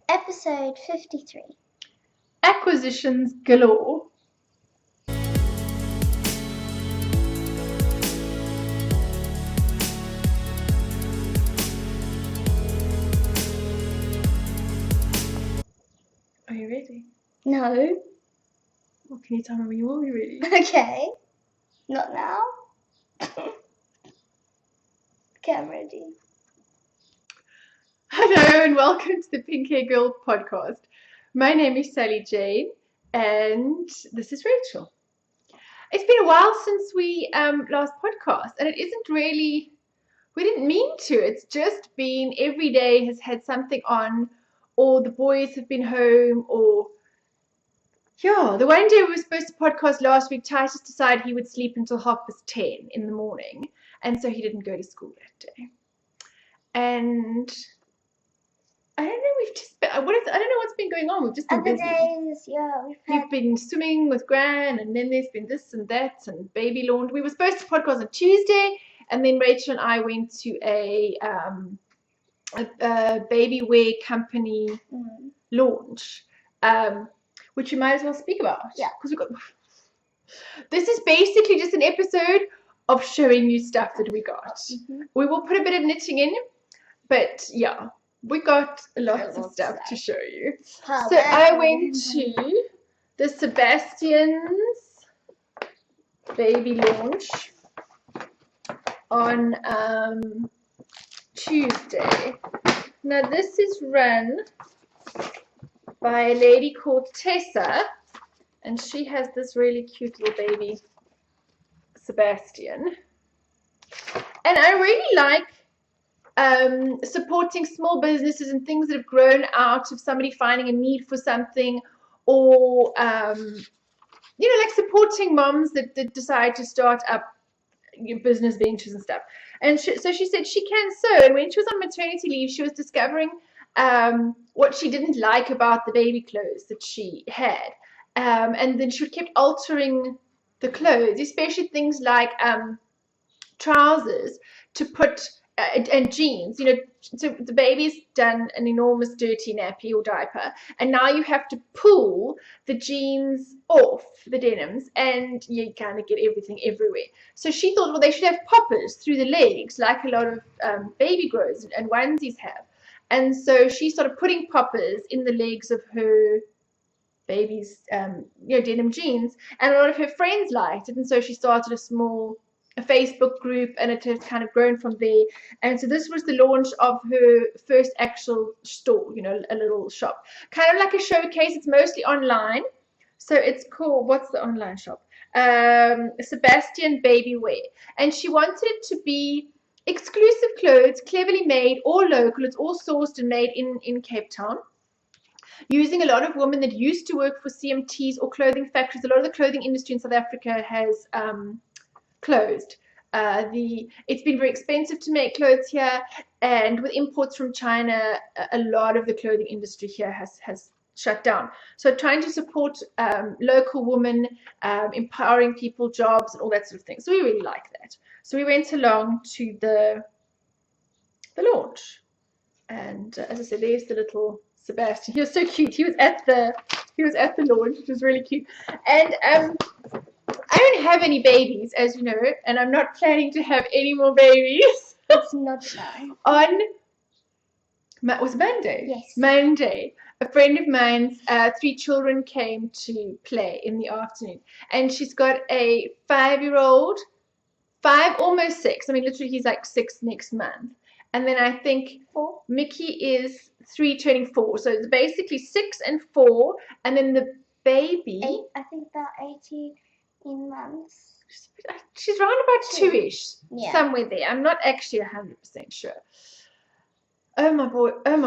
Episode 53. Acquisitions galore. Are you ready? No. Well, can you tell me when you will be ready? Okay. Not now. Okay, I'm ready. Hello and welcome to the Pink Hair Girl podcast. My name is Sally Jane and this is Rachel. It's been a while since we last podcast, and it isn't really, we didn't mean to. It's just been every day has had something on, or the boys have been home, or the one day we were supposed to podcast last week, Titus decided he would sleep until 10:30 in the morning, and so he didn't go to school that day. And I don't know, we've just been, I don't know what's been going on. We've just been Other busy. days, We've been swimming with Gran, and then there's been this and that, and baby laundry. We were supposed to podcast on Tuesday, and then Rachel and I went to a baby wear company launch, which we might as well speak about. Yeah. Because we got. This is basically just an episode of showing you stuff that we got. Mm-hmm. We will put a bit of knitting in, but yeah, we got lots of stuff to show you. So I went to the Sebastian's baby launch on Tuesday. Now this is run by a lady called Tessa, and she has this really cute little baby Sebastian. And I really like supporting small businesses and things that have grown out of somebody finding a need for something, or like supporting moms that decide to start up business ventures and stuff. And so she said she can sew, and when she was on maternity leave, she was discovering what she didn't like about the baby clothes that she had, and then she kept altering the clothes, especially things like trousers to put and jeans. So the baby's done an enormous dirty nappy or diaper, and now you have to pull the jeans off the denims, and you kind of get everything everywhere. So she thought, well, they should have poppers through the legs, like a lot of baby grows and onesies have. And so she started putting poppers in the legs of her baby's denim jeans, and a lot of her friends liked it, and so she started a Facebook group, and it has kind of grown from there. And so this was the launch of her first actual store, a little shop, kind of like a showcase. It's mostly online, so it's called, what's the online shop? Sebastian Baby Wear. And she wanted it to be exclusive clothes, cleverly made, all local. It's all sourced and made in Cape Town, using a lot of women that used to work for CMTs or clothing factories. A lot of the clothing industry in South Africa has closed. It's been very expensive to make clothes here, and with imports from China, a lot of the clothing industry here has shut down. So trying to support local women, empowering people, jobs, and all that sort of thing. So we really like that. So we went along to the launch, and as I said, there's the little Sebastian. He was so cute. He was at the launch, which was really cute. And I don't have any babies, as you know, and I'm not planning to have any more babies. It's not shy. Was Monday? Yes. Monday. A friend of mine's 3 children came to play in the afternoon, and she's got a 5-year-old, 5, almost 6. I mean, literally, he's like 6 next month. And then I think 4. Mickey is 3 turning 4. So it's basically 6 and 4, and then the baby. 8, I think about 18 months. She's around about 2-ish, somewhere there. I'm not actually 100% sure. Oh my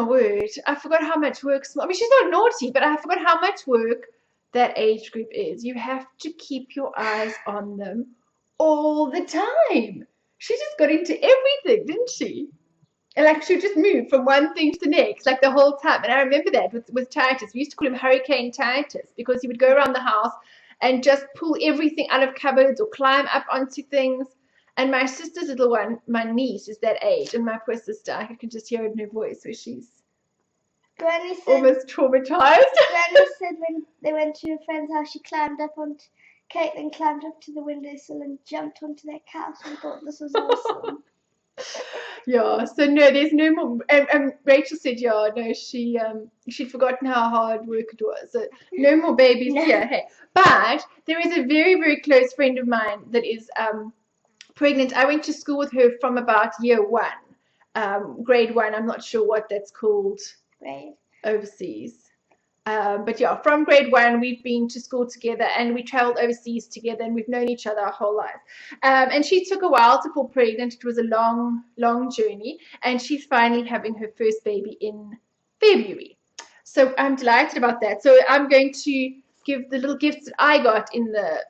word! I forgot how much work. I mean, she's not naughty, but I forgot how much work that age group is. You have to keep your eyes on them all the time. She just got into everything, didn't she? And like she would just move from one thing to the next, like the whole time. And I remember that with Titus. We used to call him Hurricane Titus because he would go around the house and just pull everything out of cupboards or climb up onto things. And my sister's little one, my niece, is that age, and my poor sister, I can just hear it in her voice, so she's Granny said, almost traumatized. Granny said when they went to a friend's house, she climbed up onto Caitlin climbed up to the windowsill and jumped onto their couch and thought this was awesome. Yeah, so no, there's no more. And Rachel said, yeah, no, she'd forgotten how hard work it was. So no more babies here. Hey, but there is a very, very close friend of mine that is pregnant. I went to school with her from about year 1, grade 1. I'm not sure what that's called overseas. But yeah, from grade 1, we've been to school together and we traveled overseas together and we've known each other our whole life. And she took a while to fall pregnant. It was a long, long journey. And she's finally having her first baby in February. So I'm delighted about that. So I'm going to give the little gifts that I got in the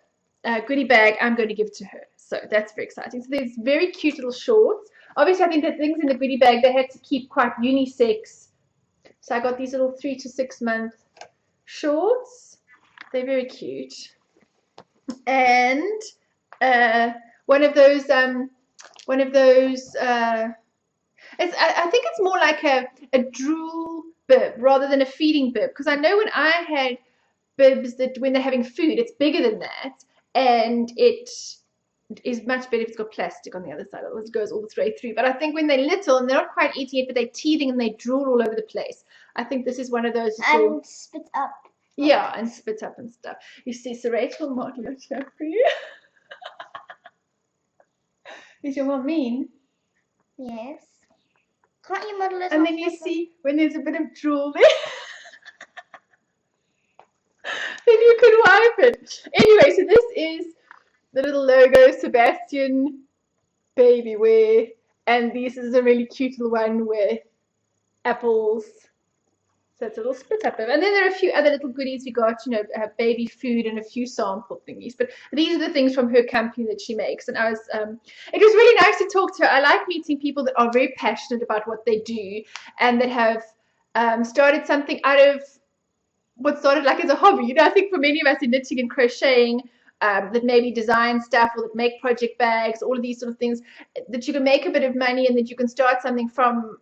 goodie bag, I'm going to give to her. So that's very exciting. So there's very cute little shorts. Obviously, I think the things in the goodie bag, they had to keep quite unisex. So I got these little 3 to 6 month shorts. They're very cute. And one of those I think it's more like a drool bib rather than a feeding bib, because I know when I had bibs that when they're having food, it's bigger than that, and it is much better if it's got plastic on the other side. It goes all the way through. But I think when they're little and they're not quite eating it, but they're teething and they drool all over the place, I think this is one of those. And spit up. Yeah, and spit up and stuff. You see, so Rachel model it here for you. Is your mom mean? Yes. Can't you model it? And then you see when there's a bit of drool there. Then you can wipe it. Anyway, so this is the little logo, Sebastian baby wear, and this is a really cute little one with apples. So it's a little split up. And then there are a few other little goodies we got, baby food and a few sample thingies. But these are the things from her company that she makes. And it was really nice to talk to her. I like meeting people that are very passionate about what they do and that have started something out of what started like as a hobby. I think for many of us in knitting and crocheting, that maybe design stuff or that make project bags, all of these sort of things, that you can make a bit of money and that you can start something from,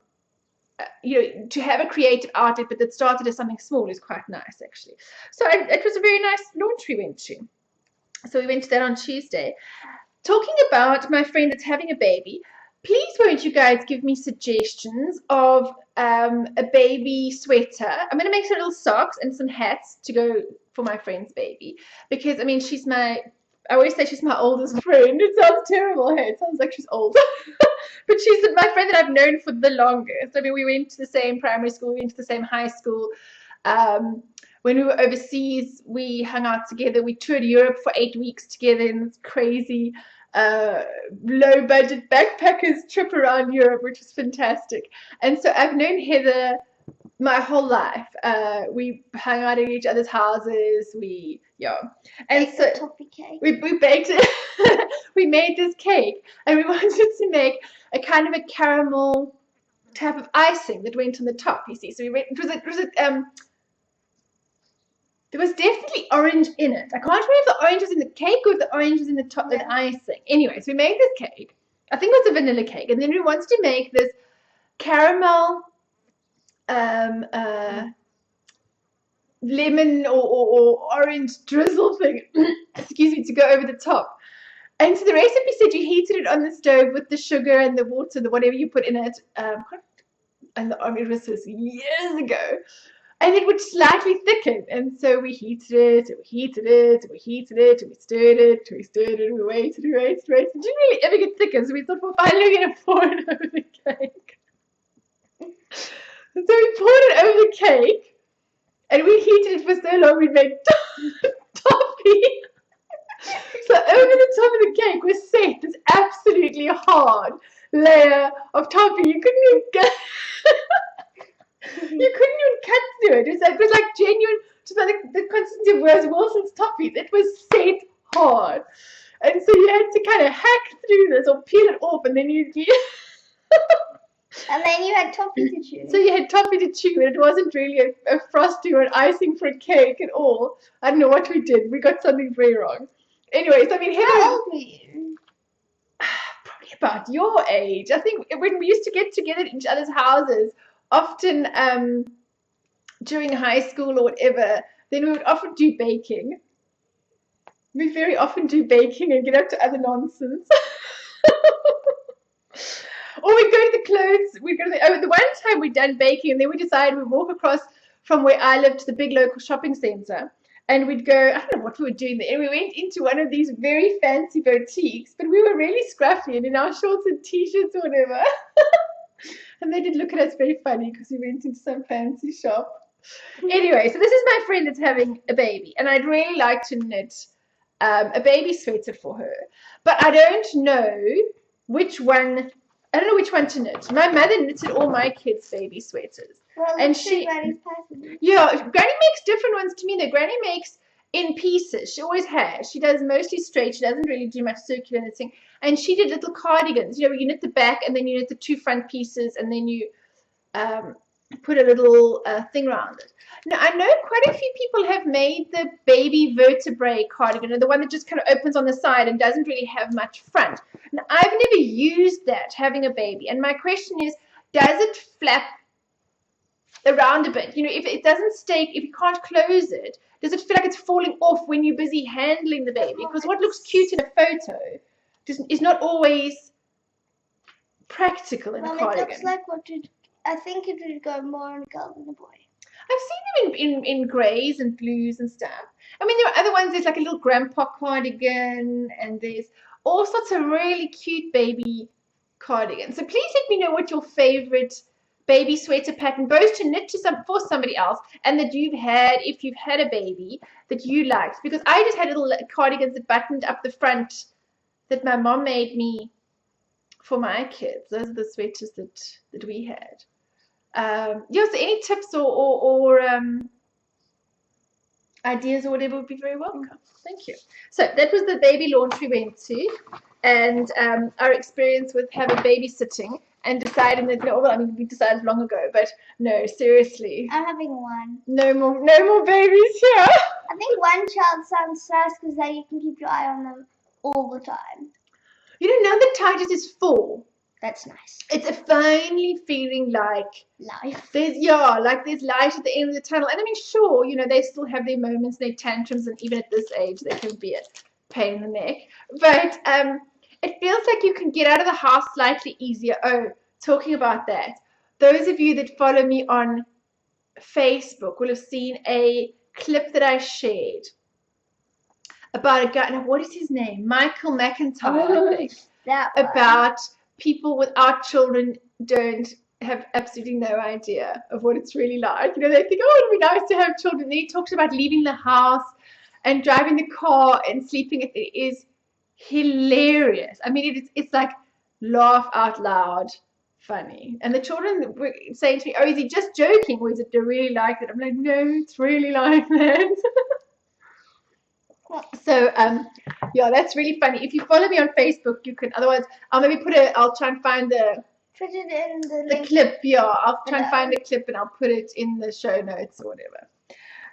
to have a creative outlet, but that started as something small is quite nice, actually. So it was a very nice launch we went to. So we went to that on Tuesday. Talking about my friend that's having a baby, please won't you guys give me suggestions of a baby sweater. I'm going to make some little socks and some hats to go for my friend's baby, because I mean I always say she's my oldest friend. It sounds terrible. Hey, it sounds like she's old. But she's my friend that I've known for the longest. I mean, we went to the same primary school, we went to the same high school. When we were overseas, we hung out together. We toured Europe for 8 weeks together in this crazy low budget backpackers trip around Europe, which was fantastic. And so I've known Heather my whole life. We hung out at each other's houses. And so toffee cake. We baked it. We made this cake, and we wanted to make a kind of a caramel type of icing that went on the top. You see, so there was definitely orange in it. I can't remember if the orange was in the cake or if the orange was in the top, the icing. Anyway, so we made this cake. I think it was a vanilla cake, and then we wanted to make this caramel lemon or orange drizzle thing, excuse me, to go over the top. And so the recipe said you heated it on the stove with the sugar and the water, the whatever you put in it. And it was this years ago. And it would slightly thicken. And so we heated it, and we heated it, and we heated it, and we stirred it, and we stirred it, and we waited. It didn't really ever get thicker. So we thought, well, finally we're going to pour it over the cake. So we poured it over the cake, and we heated it for so long we made toffee. So over the top of the cake was set this absolutely hard layer of toffee. You couldn't even cut through it. It was like genuine, just like the consistency of Wes Wilson's toffees. It was set hard, and so you had to kind of hack through this or peel it off, and then you. And then you had toffee to chew. So you had toffee to chew, and it wasn't really a frosting or an icing for a cake at all. I don't know what we did. We got something very wrong. Anyways, I mean, how old were you? Probably about your age. I think when we used to get together at each other's houses, often during high school or whatever, then we would often do baking. We very often do baking and get up to other nonsense. Or we go to the clothes. We go to the one time we'd done baking, and then we decided we'd walk across from where I lived to the big local shopping centre, and we'd go. I don't know what we were doing there. And we went into one of these very fancy boutiques, but we were really scruffy and in our shorts and t-shirts or whatever. And they did look at us very funny because we went into some fancy shop. Anyway, so this is my friend that's having a baby, and I'd really like to knit a baby sweater for her, but I don't know which one. I don't know which one to knit. My mother knitted all my kids' baby sweaters. Well, And let's see she- Granny's pattern. Yeah, Granny makes different ones to me. Though Granny makes in pieces. She always has. She does mostly straight. She doesn't really do much circular knitting. And she did little cardigans. You know, you knit the back and then you knit the two front pieces and then you put a little thing around it. Now, I know quite a few people have made the baby vertebrae cardigan, the one that just kind of opens on the side and doesn't really have much front. Now, I've never used that, having a baby. And my question is, does it flap around a bit? You know, if it doesn't stay, if you can't close it, does it feel like it's falling off when you're busy handling the baby? Because what looks cute in a photo is not always practical in a Well, cardigan. it looks like I think it would go more on a girl than a boy. I've seen them in greys and blues and stuff. I mean, there are other ones. There's like a little grandpa cardigan, and there's all sorts of really cute baby cardigans. So please let me know what your favorite baby sweater pattern, both to knit for somebody else, and that you've had, if you've had a baby, that you liked. Because I just had little cardigans that buttoned up the front that my mom made me for my kids. Those are the sweaters that we had. Yeah, so any tips or ideas or whatever would be very welcome. Thank you. So that was the baby launch we went to, and our experience with having babysitting and deciding that, no, well, I mean, we decided long ago, but no, seriously. I'm having one. No more babies here. I think one child sounds nice because then you can keep your eye on them all the time. You know, now the Titus is 4. That's nice. It's finally feeling like Life. there's light at the end of the tunnel. And I mean, sure, you know, they still have their moments, their tantrums, and even at this age, they can be a pain in the neck. But it feels like you can get out of the house slightly easier. Oh, talking about that, those of you that follow me on Facebook will have seen a clip that I shared about a guy. Now, what is his name? Michael McIntyre, I think. That one. About people without children don't have absolutely no idea of what it's really like. You know, they think, oh, it'd be nice to have children. Then he talks about leaving the house and driving the car and sleeping. It is hilarious. I mean, it's like laugh out loud funny. And the children were saying to me, oh, is he just joking or is it really like that? I'm like, no, it's really like that. So yeah, that's really funny. If you follow me on Facebook, you can. Otherwise, I'll try and find Put it in the the link. clip. Yeah, I'll try and below. find a clip and I'll put it in the show notes or whatever.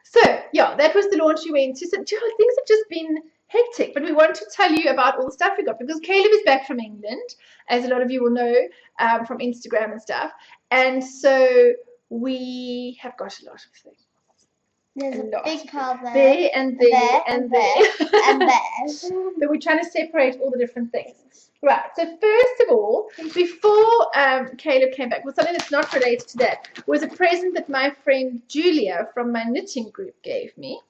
So yeah, that was the launch we went to. So things have just been hectic, but we want to tell you about all the stuff we got because Caleb is back from England, as a lot of you will know from Instagram and stuff, and so we have got a lot of things. There's a lot. big pile there. There and there and there. And there. But we're trying to separate all the different things. Right, so first of all, before Caleb came back, well, something that's not related to that was a present that my friend Julia from my knitting group gave me.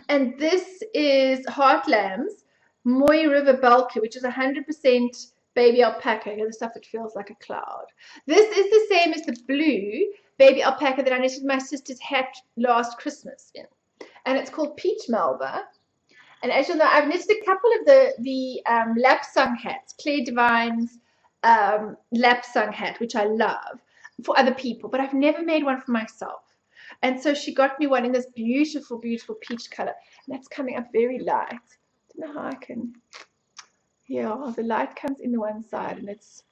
And this is Heartland's Moy River Bulky, which is 100% baby alpaca, the stuff that feels like a cloud. This is the same as the blue baby alpaca that I knitted my sister's hat last Christmas in. And it's called Peach Melba. And as you'll know, I've knitted a couple of the Lapsang hats, Claire Devine's Lapsang hat, which I love, for other people, but I've never made one for myself. And so she got me one in this beautiful, beautiful peach color. And that's coming up very light. I don't know how I can, yeah, the light comes in the one side and it's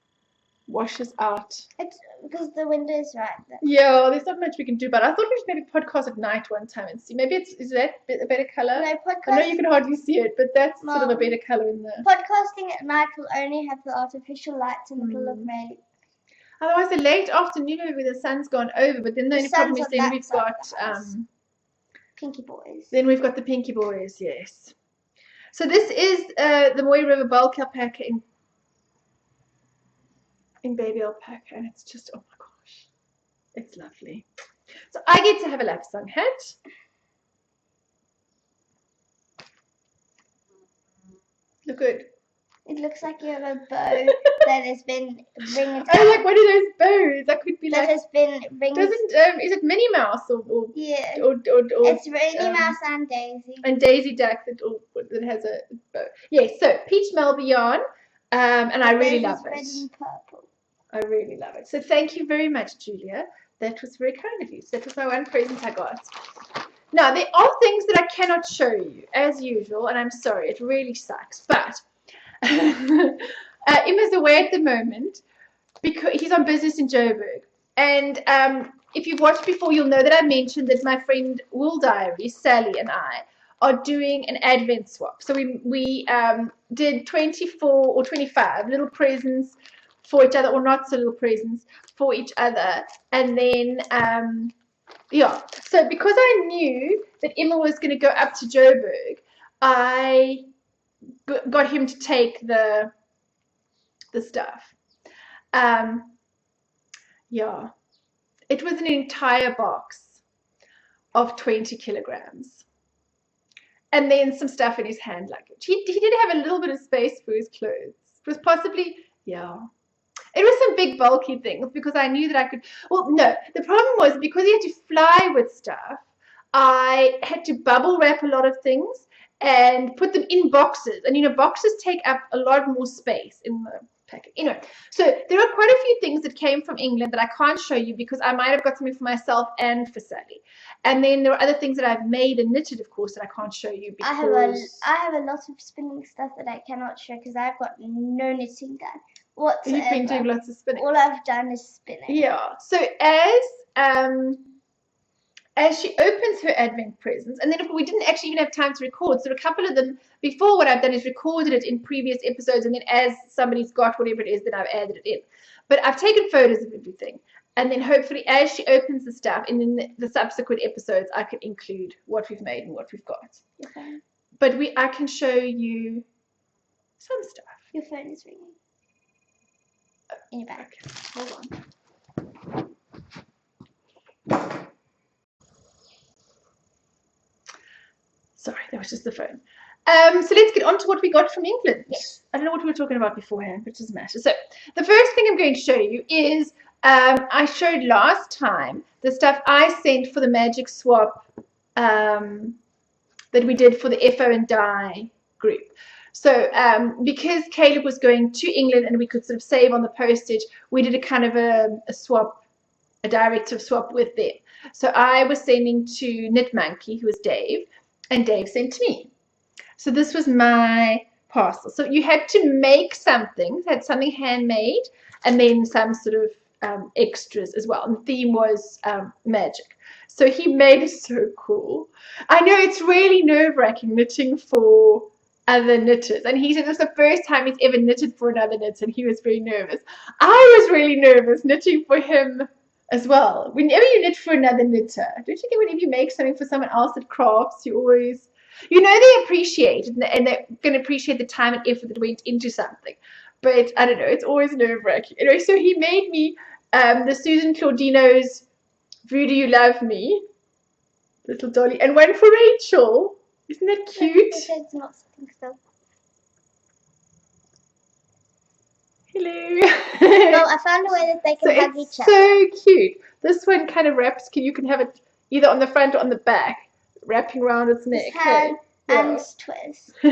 washes out. It's because the window is right there. Yeah, there's not much we can do, but I thought we should maybe podcast at night one time and see. Maybe is that a better color? No, I know you can hardly see it, but that's sort of a Mom, better color in the. Podcasting at night will only have the artificial lights and it'll look really. Otherwise, a late afternoon maybe the sun's gone over, but then the only problem is then we've got Pinky Boys. Then we've got the Pinky Boys, yes. So this is the Moy River bulk alpaca in baby alpaca, and it's just, oh my gosh, it's lovely. So I get to have a lapsang hat. Look good. It looks like you have a bow that has been ringed. Oh, like one of those bows that could be that like. Has been ringed. Is it Minnie Mouse or yeah? Or it's Minnie Mouse and Daisy. And Daisy Duck that has a bow. Yes. So peach Melba yarn, and I really love it. Red and purple. I really love it. So thank you very much, Julia. That was very kind of you. So that was my one present I got. Now, there are things that I cannot show you, as usual, and I'm sorry, it really sucks. But Emma's away at the moment because he's on business in Joburg. And if you've watched before, you'll know that I mentioned that my friend Wool Diary, Sally, and I are doing an Advent swap. So we did 24 or 25 little presents for each other, or not so little presents for each other. And then yeah, so because I knew that Emma was going to go up to Joburg, I got him to take the stuff. Yeah, it was an entire box of 20 kilograms. And then some stuff in his hand luggage. He did have a little bit of space for his clothes. It was possibly, yeah. It was some big bulky things because I knew that I could. Well, no, the problem was because he had to fly with stuff, I had to bubble wrap a lot of things and put them in boxes. And, you know, boxes take up a lot more space in the packet. Anyway, so there are quite a few things that came from England that I can't show you because I might have got something for myself and for Sally. And then there are other things that I've made and knitted, of course, that I can't show you because I have a lot of spinning stuff that I cannot show because I've got no knitting done whatsoever. You've been doing lots of spinning. All I've done is spinning. Yeah. So as she opens her Advent presents, and then if we didn't actually even have time to record, so a couple of them before, what I've done is recorded it in previous episodes, and then as somebody's got whatever it is, then I've added it in. But I've taken photos of everything, and then hopefully as she opens the stuff, and then the subsequent episodes, I can include what we've made and what we've got. Okay. But I can show you some stuff. Your phone is ringing. In your bag. Okay, hold on. Sorry, that was just the phone. So let's get on to what we got from England. Yes. I don't know what we were talking about beforehand, but it doesn't matter. So the first thing I'm going to show you is I showed last time the stuff I sent for the magic swap that we did for the FO and Die group. So because Caleb was going to England and we could sort of save on the postage, we did a kind of a swap, a directive swap with them. So I was sending to Knit Monkey, who was Dave, and Dave sent to me. So this was my parcel. So you had to make something, had something handmade, and then some sort of extras as well. And the theme was magic. So he made it so cool. I know it's really nerve-wracking knitting for other knitters, and he said it's the first time he's ever knitted for another knitter, and he was very nervous. I was really nervous knitting for him as well. Whenever you knit for another knitter, don't you think whenever you make something for someone else that crafts, you always, you know, they appreciate it and they're going to appreciate the time and effort that went into something. But I don't know, it's always nerve-wracking. Anyway, so he made me the Susan Claudino's Voodoo You Love Me little dolly, and one for Rachel. Isn't that cute? It's not sitting still. Hello. Well, I found a way that they can hug each other. So cute. This one kind of wraps. You can have it either on the front or on the back, wrapping around its neck. His hand and twist. So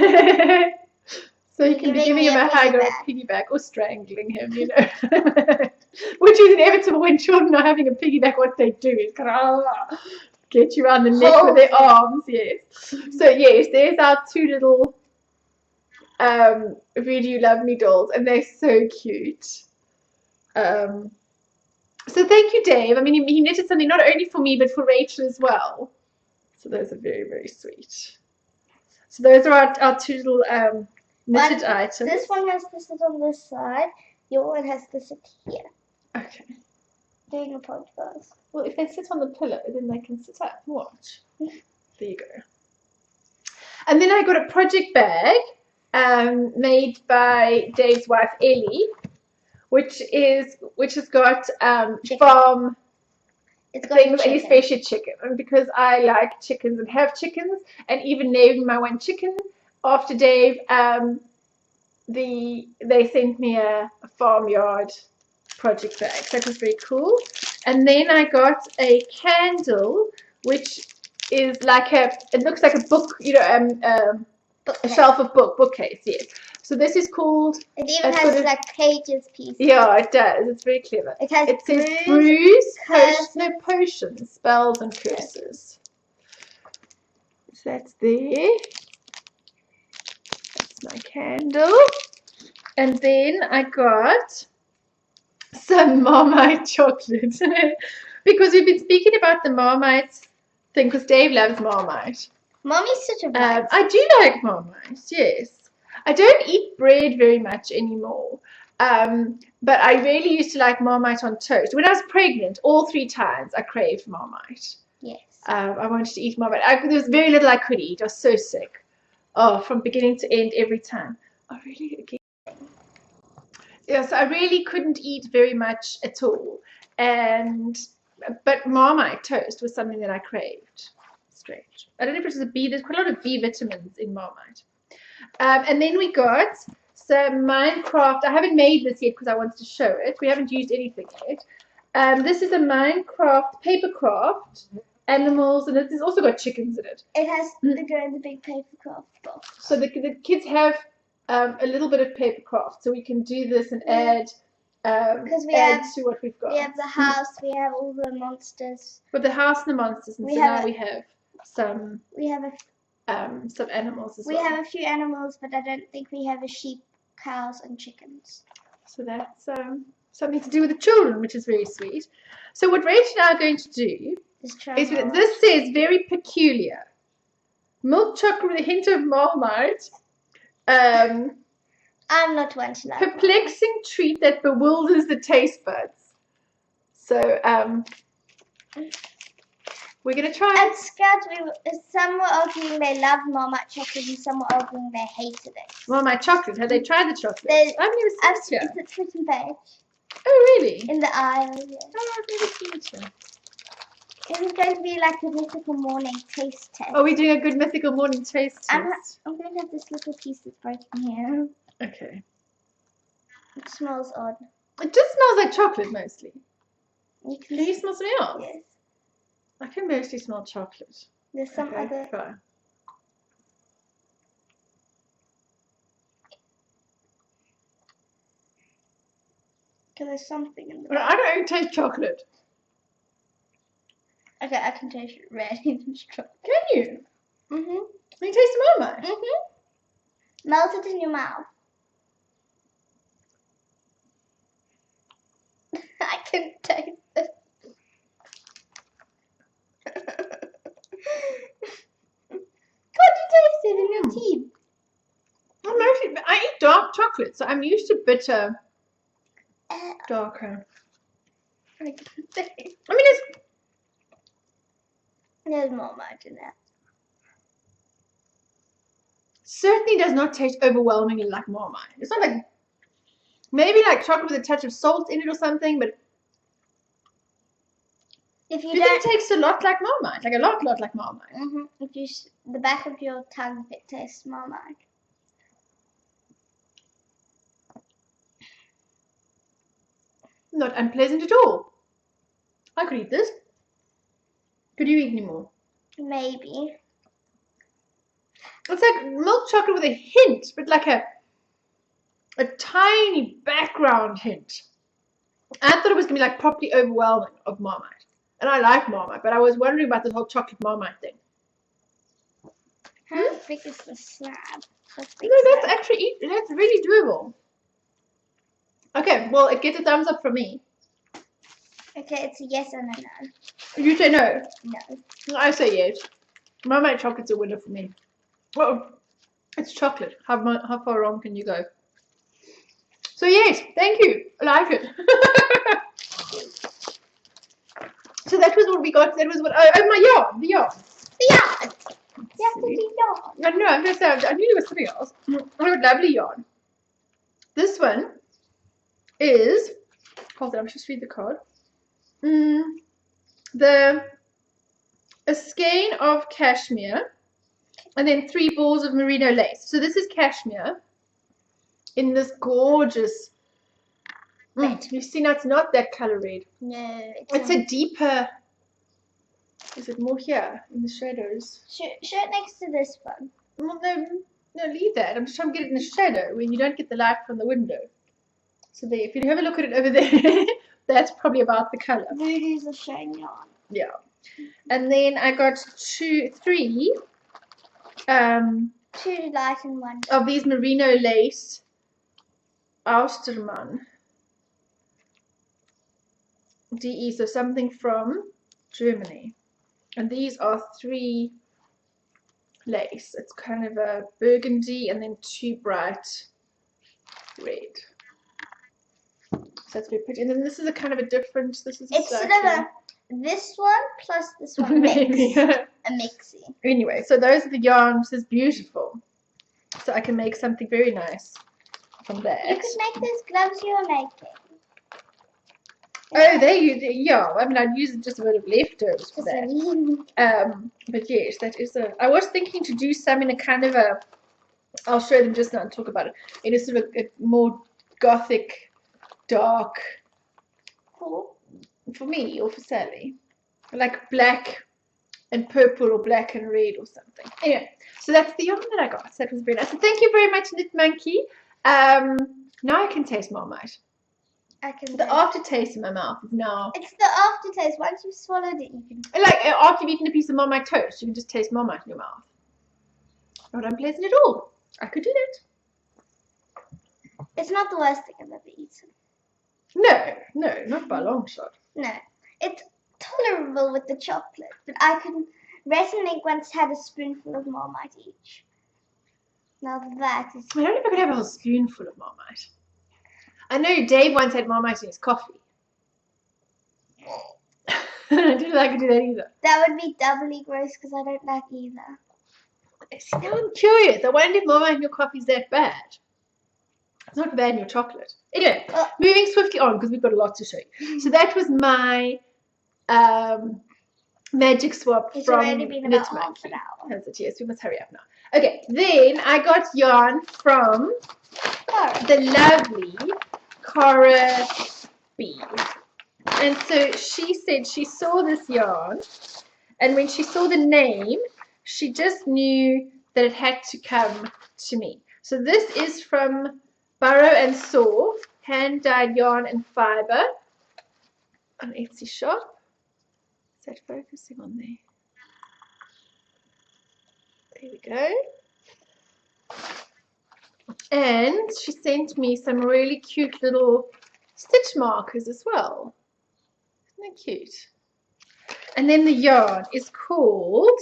you can be giving him a hug or a piggyback or strangling him, you know. Which is inevitable when children are having a piggyback. What they do is kind of get you around the neck with their arms. Yes. So yes, there's our two little Voodoo You Love Me dolls, and they're so cute. So thank you, Dave. I mean, he knitted something not only for me but for Rachel as well. So those are very, very sweet. So those are our two little knitted items. This one has to sit on this side. Your one has to sit here. Okay. Doing a podcast. Well, if they sit on the pillow, then they can sit up and watch. There you go. And then I got a project bag made by Dave's wife Ellie, which has got farm It's got things, and chicken. especially chicken. And because I like chickens and have chickens, and even named my one chicken after Dave, they sent me a farmyard project bag. So that was very cool. And then I got a candle, which is like it looks like a book, a shelf of bookcase, yes. So this is called. It even has like pages pieces. Yeah, it does. It's very clever. It says potions, spells, and curses. So that's there. That's my candle. And then I got some Marmite chocolate. Because we've been speaking about the Marmite thing, because Dave loves Marmite. Mommy's such a bite. I do like Marmite, yes. I don't eat bread very much anymore. But I really used to like Marmite on toast. When I was pregnant, all 3 times I craved Marmite. Yes. I wanted to eat Marmite. There was very little I could eat. I was so sick. Oh, from beginning to end every time. Oh, really? Again? Yes, I really couldn't eat very much at all. But Marmite toast was something that I craved. Strange. I don't know if it's a B. There's quite a lot of B vitamins in Marmite. And then we got some Minecraft. I haven't made this yet because I wanted to show it. We haven't used anything yet. This is a Minecraft papercraft animals, and it's also got chickens in it. It has to go in the big papercraft box. So the kids have a little bit of papercraft, so we can do this and add to what we've got. We have the house. We have all the monsters. With the house and the monsters, and now we have some. We have some animals as well. We have a few animals, but I don't think we have a sheep, cows, and chickens. So that's something to do with the children, which is very sweet. So what Rachel and I are going to do is this says very peculiar. Milk chocolate with a hint of Marmite. I'm not one to like perplexing treat that bewilders the taste buds. So we're going to try it. And Scout, some were arguing they loved Marmite chocolate and some were arguing they hated it. Marmite chocolate? Have they tried the chocolate? I've never seen it. It's fruit and veg. Oh, really? In the aisle, yeah. Oh, I've never seen it here. It was going to be like a mythical morning taste test. Oh, we're doing a good mythical morning taste test. I'm going to have this little piece that's broken here. Okay. It smells odd. It just smells like chocolate mostly. Can you smell something else? Yes. I can mostly smell chocolate. There's some other. Try. Because there's something in the. Well, I don't taste chocolate. Okay, I can taste red and chocolate. Can you? Mhm. You taste the Marmite? Mhm. Melt it in your mouth. I can taste it. Can't you taste it in your teeth? I eat dark chocolate, so I'm used to bitter, darker. I can taste. I mean, There's Marmite in there. Certainly does not taste overwhelmingly like Marmite. It's not like, maybe like chocolate with a touch of salt in it or something, but if you think it tastes a lot like Marmite, like a lot like Marmite. If you the back of your tongue, it tastes Marmite. Not unpleasant at all. I could eat this. Could you eat any more? Maybe. It's like milk chocolate with a hint, but like a tiny background hint. I thought it was going to be like properly overwhelming of Marmite. And I like Marmite, but I was wondering about this whole chocolate Marmite thing. How big is the slab? That's really doable. Okay, well, it gets a thumbs up from me. Okay, it's a yes and a no. You say no? No. I say yes. Marmite chocolate's a winner for me. Well, it's chocolate. How far wrong can you go? So yes, thank you. I like it. So that was what we got. That was what. Oh, my yarn. The yarn. Yeah. You have to do yarn. I know. I'm going to say. I knew there was something else. Oh, lovely yarn. This one is. Hold on. I'm just read the card. A skein of cashmere, and then 3 balls of merino lace. So this is cashmere in this gorgeous. You see, now it's not that color red. No, it's a deeper. Is it more here in the shadows? Show it next to this one. Well, no, leave that. I'm just trying to get it in the shadow when you don't get the light from the window. So there, if you have a look at it over there, that's probably about the color. Voodoo's a shine yarn. Yeah. And then I got 3 2 light and 1 of these merino lace Austermann DE, so something from Germany. And these are 3 lace. It's kind of a burgundy and then 2 bright red. So that's very pretty. And then this is a kind of a different. This is. It's sort of a this one plus this one mix. A mixie. Anyway, so those are the yarns. It's beautiful. So I can make something very nice from that. You could make those gloves you were making. Oh, yeah. I mean, I'd use just a bit of leftovers for that. But yes, that is a. I was thinking to do some in a kind of a. I'll show them just now and talk about it. In a sort of a more gothic, dark. Cool. For me or for Sally, like black and purple or black and red or something. Anyway, so that's the yarn that I got. So that was very nice. So thank you very much, Knit Monkey. Now I can taste Marmite. The aftertaste in my mouth is now. It's the aftertaste. Once you've swallowed it, you can. Like after you've eaten a piece of Marmite toast, you can just taste Marmite in your mouth. Not unpleasant at all. I could do that. It's not the worst thing I've ever eaten. No, not by a long shot. No, it's tolerable with the chocolate, but I can. Rhett and Link once had a spoonful of Marmite each. Now that is. I don't know if I could have a whole spoonful of Marmite. I know Dave once had Marmite in his coffee. I don't think I could do that either. That would be doubly gross because I don't like either. See, now I'm curious. I wonder if Marmite in your coffee is that bad. It's not bad in your chocolate. Anyway, moving swiftly on because we've got a lot to show you. So that was my magic swap it's from already been about half an hour. Has it? Yes, we must hurry up now. Okay, then I got yarn from the lovely Cara B. And so she said she saw this yarn, and when she saw the name, she just knew that it had to come to me. So this is from Burrow and Saw, hand-dyed yarn and fibre on Etsy shop. Is that focusing on there? There we go. And she sent me some really cute little stitch markers as well. Isn't that cute? And then the yarn is called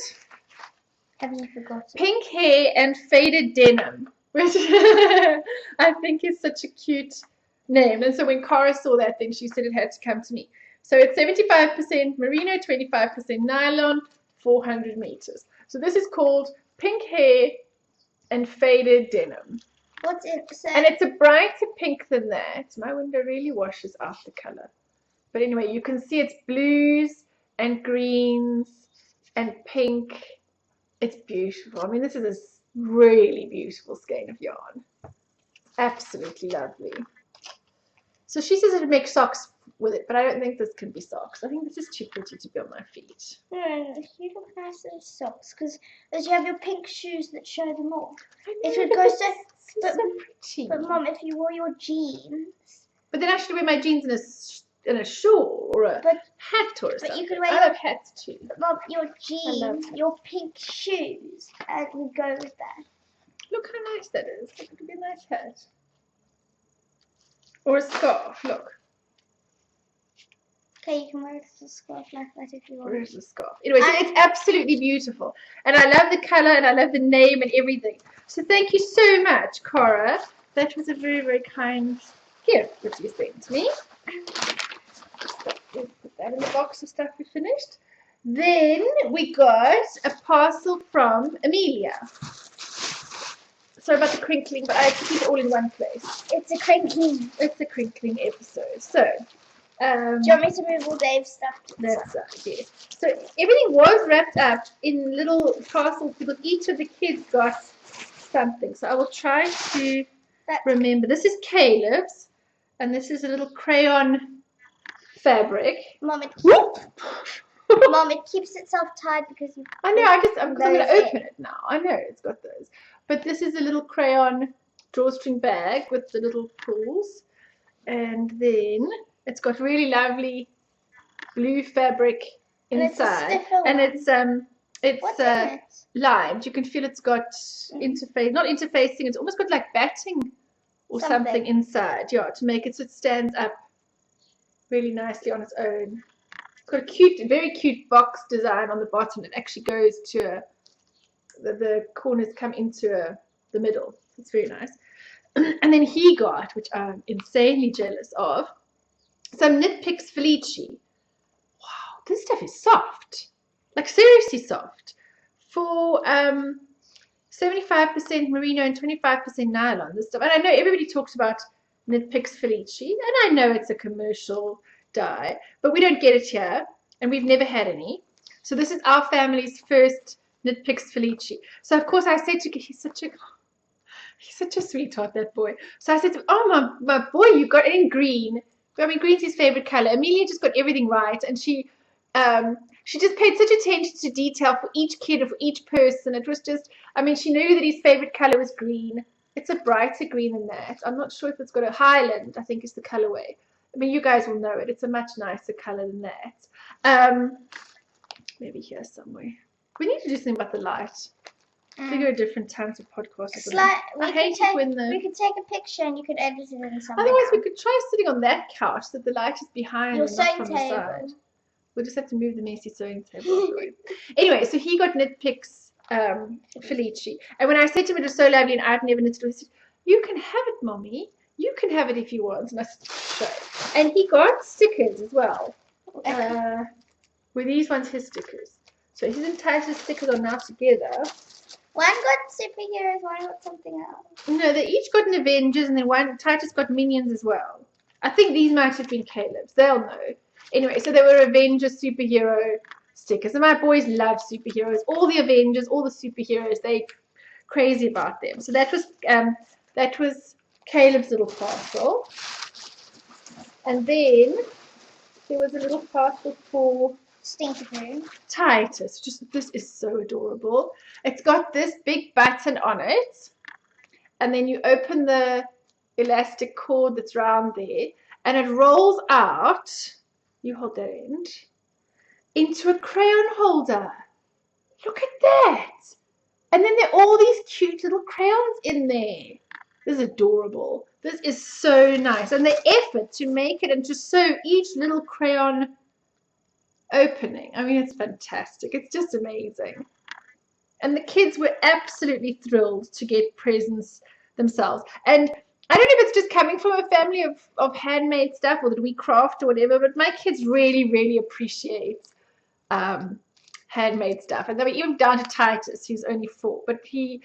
Have you forgotten? Pink Hair and Faded Denim, which I think is such a cute name. And so when Cara saw that thing, she said it had to come to me. So it's 75% merino, 25% nylon, 400 meters. So this is called Pink Hair and Faded Denim. What's in? So and it's a brighter pink than that. My window really washes out the color. But anyway, you can see it's blues and greens and pink. It's beautiful. I mean, this is a really beautiful skein of yarn. Absolutely lovely. So she says it would make socks with it, but I don't think this can be socks. I think this is too pretty to be on my feet. No, you look nice in socks because as you have your pink shoes that show them off. It would go so. But, so pretty. But Mom, if you wore your jeans. But then I should wear my jeans in a shawl or a hat or something. But you could wear. I love hats too. But Mom, your jeans, your pink shoes, and we go with that. Look how nice that is. It could be a nice hat. Or a scarf. Look. Okay, you can wear it as a scarf like that if you want. Or as a scarf. Anyway, so it's absolutely beautiful. And I love the colour and I love the name and everything. So thank you so much, Cara. That was a very, very kind gift that you sent me. We'll put that in the box of stuff we finished. Then we got a parcel from Amelia. Sorry about the crinkling, but I had to keep it all in one place. It's a crinkling. It's a crinkling episode. So, Do you want me to move all Dave's stuff? That's right, yes. So everything was wrapped up in little parcels because each of the kids got something. So I will try to remember. This is Caleb's, and this is a little crayon fabric. Mom, it keeps itself tied because you. I know. I'm going to open it now. I know it's got those. But this is a little crayon drawstring bag with the little pulls, and then it's got really lovely blue fabric inside, and it's lined. You can feel it's got interface, not interfacing. It's almost got like batting or something inside, yeah, to make it so it stands up really nicely on its own. It's got a very cute box design on the bottom. It actually goes to the corners come into the middle. It's very nice. And then he got, which I'm insanely jealous of, some Knit Picks Felici. Wow, this stuff is soft, like seriously soft. For 75% merino and 25% nylon, this stuff. And I know everybody talks about Knit Picks Felici, and I know it's a commercial dye, but we don't get it here, and we've never had any. So this is our family's first Knit Picks Felici. So of course I said to he's such a sweetheart, that boy. So I said to him, oh my boy, you got it in green. I mean, green's his favorite color. Amelia just got everything right, and she just paid such attention to detail for each kid and for each person. It was just, I mean, she knew that his favorite color was green. It's a brighter green than that. I'm not sure if it's got a Highland, I think is the colorway. I mean, you guys will know it. It's a much nicer color than that. Maybe here somewhere. We need to do something about the light. Figure a different times of podcast. We could take a picture and you could edit it in somewhere. Otherwise, we could try sitting on that couch so that the light is behind your and not from the side. We'll just have to move the messy sewing table. Anyway, so he got Knit Picks Felici. And when I said to him it was so lovely and I've never knitted, he said, you can have it, Mommy. You can have it if you want. And I said, so. And he got stickers as well. Were these ones his stickers? So his and Titus' stickers are now together. One got superheroes, one got something else. No, they each got an Avengers, and then Titus got Minions as well. I think these might have been Caleb's. They'll know. Anyway, so they were Avengers superhero stickers, and my boys love superheroes. All the Avengers, all the superheroes, they crazy about them. So that was Caleb's little parcel, and then there was a little parcel for Titus. Just this is so adorable. It's got this big button on it, and then you open the elastic cord that's round there, and it rolls out. You hold that end into a crayon holder. Look at that! And then there are all these cute little crayons in there. This is adorable. This is so nice, and the effort to make it and to sew each little crayon opening. I mean, it's fantastic. It's just amazing. And the kids were absolutely thrilled to get presents themselves. And I don't know if it's just coming from a family of handmade stuff or that we craft or whatever, but my kids really, really appreciate handmade stuff. And I mean, even down to Titus, who's only 4, but he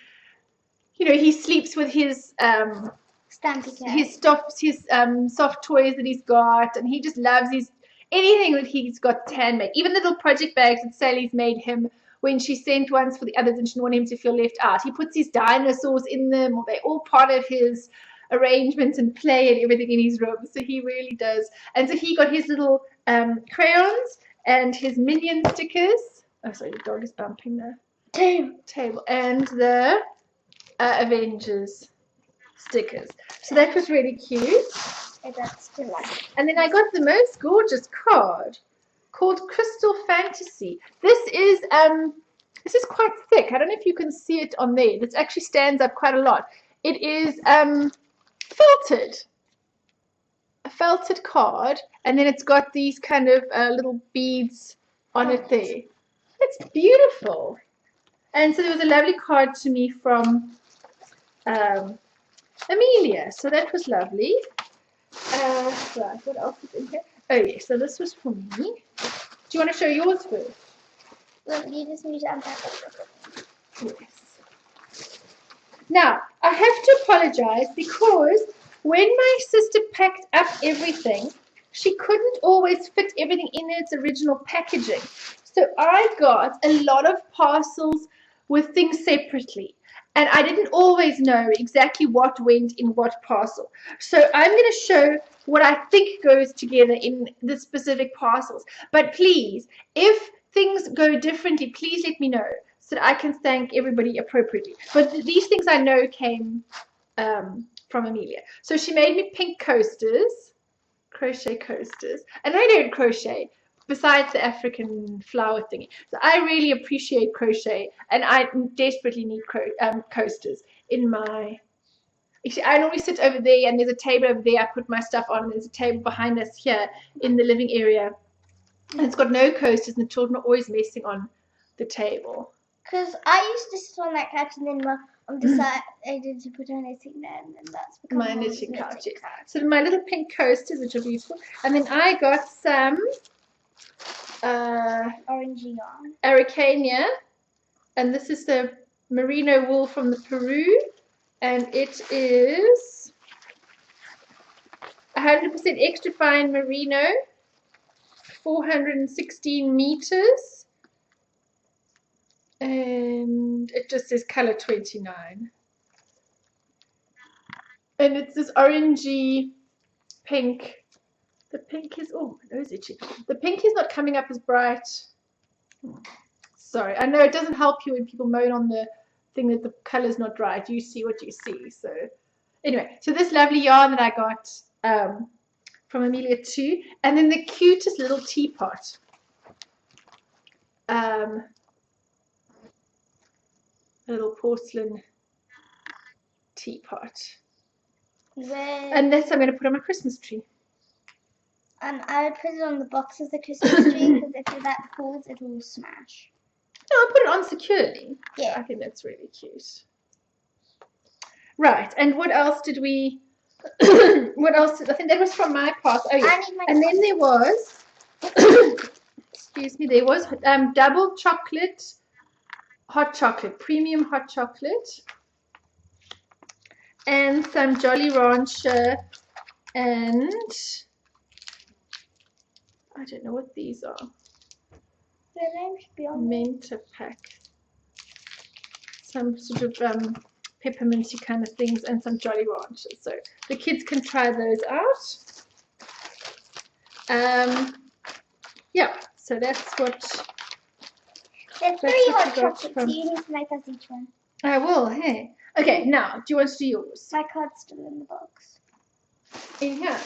sleeps with his soft toys that he's got, and he just loves anything that he's got handmade. Even little project bags that Sally's made him when she sent ones for the others and she didn't want him to feel left out. He puts his dinosaurs in them, or they're all part of his arrangements and play and everything in his room. So he really does. And so he got his little crayons and his Minion stickers. Oh, sorry, the dog is bumping the table. And the Avengers stickers. So that was really cute. And then I got the most gorgeous card called Crystal Fantasy. This is quite thick. I don't know if you can see it on there. It actually stands up quite a lot. It is felted. A felted card, and then it's got these kind of little beads on it there. It's beautiful. And so there was a lovely card to me from Amelia. So that was lovely. Right, what else is in here? Oh yes, so this was for me. Do you want to show yours first? Look, you just need to unpack it. Yes. Now, I have to apologize because when my sister packed up everything, she couldn't always fit everything in its original packaging. So I got a lot of parcels with things separately. And I didn't always know exactly what went in what parcel. So I'm going to show what I think goes together in the specific parcels. But please, if things go differently, please let me know so that I can thank everybody appropriately. But these things I know came from Amelia. So she made me pink coasters, crochet coasters, and I don't crochet besides the African flower thingy. So I really appreciate crochet, and I desperately need coasters in my. Actually, I normally sit over there, and there's a table over there. I put my stuff on, and there's a table behind us here in the living area, and it's got no coasters, and the children are always messing on the table. Because I used to sit on that couch and then Mum decided to put her knitting there, and then that's become My knitting couch. So my little pink coasters, which are beautiful, and then I got some orangey yarn. Araucania, and this is the merino wool from the Peru, and it is 100% extra fine merino, 416 meters, and it just says color 29. And it's this orangey pink. The pink is, oh, my nose itchy. The pink is not coming up as bright. Sorry, I know it doesn't help you when people moan on the thing that the color's not right. You see what you see. So anyway, so this lovely yarn that I got from Amelia too, and then the cutest little teapot. A little porcelain teapot. And this I'm going to put on my Christmas tree. And I would put it on the box of the Christmas tree because if that falls, it will smash. No, I'll put it on securely. Yeah. I think that's really cute. Right, and what else did we... what else? I think that was from my part. Oh, yeah. And then there was... excuse me, there was double chocolate, hot chocolate, premium hot chocolate. And some Jolly Rancher and... I don't know what these are. Their name should be on Menta pack. Some sort of pepperminty kind of things and some Jolly Ranchers. So the kids can try those out. Yeah, so that's what. There's 3 hot chocolates, so you need to make us each one. I will, hey. Okay, now, do you want to do yours? My card's still in the box. In here?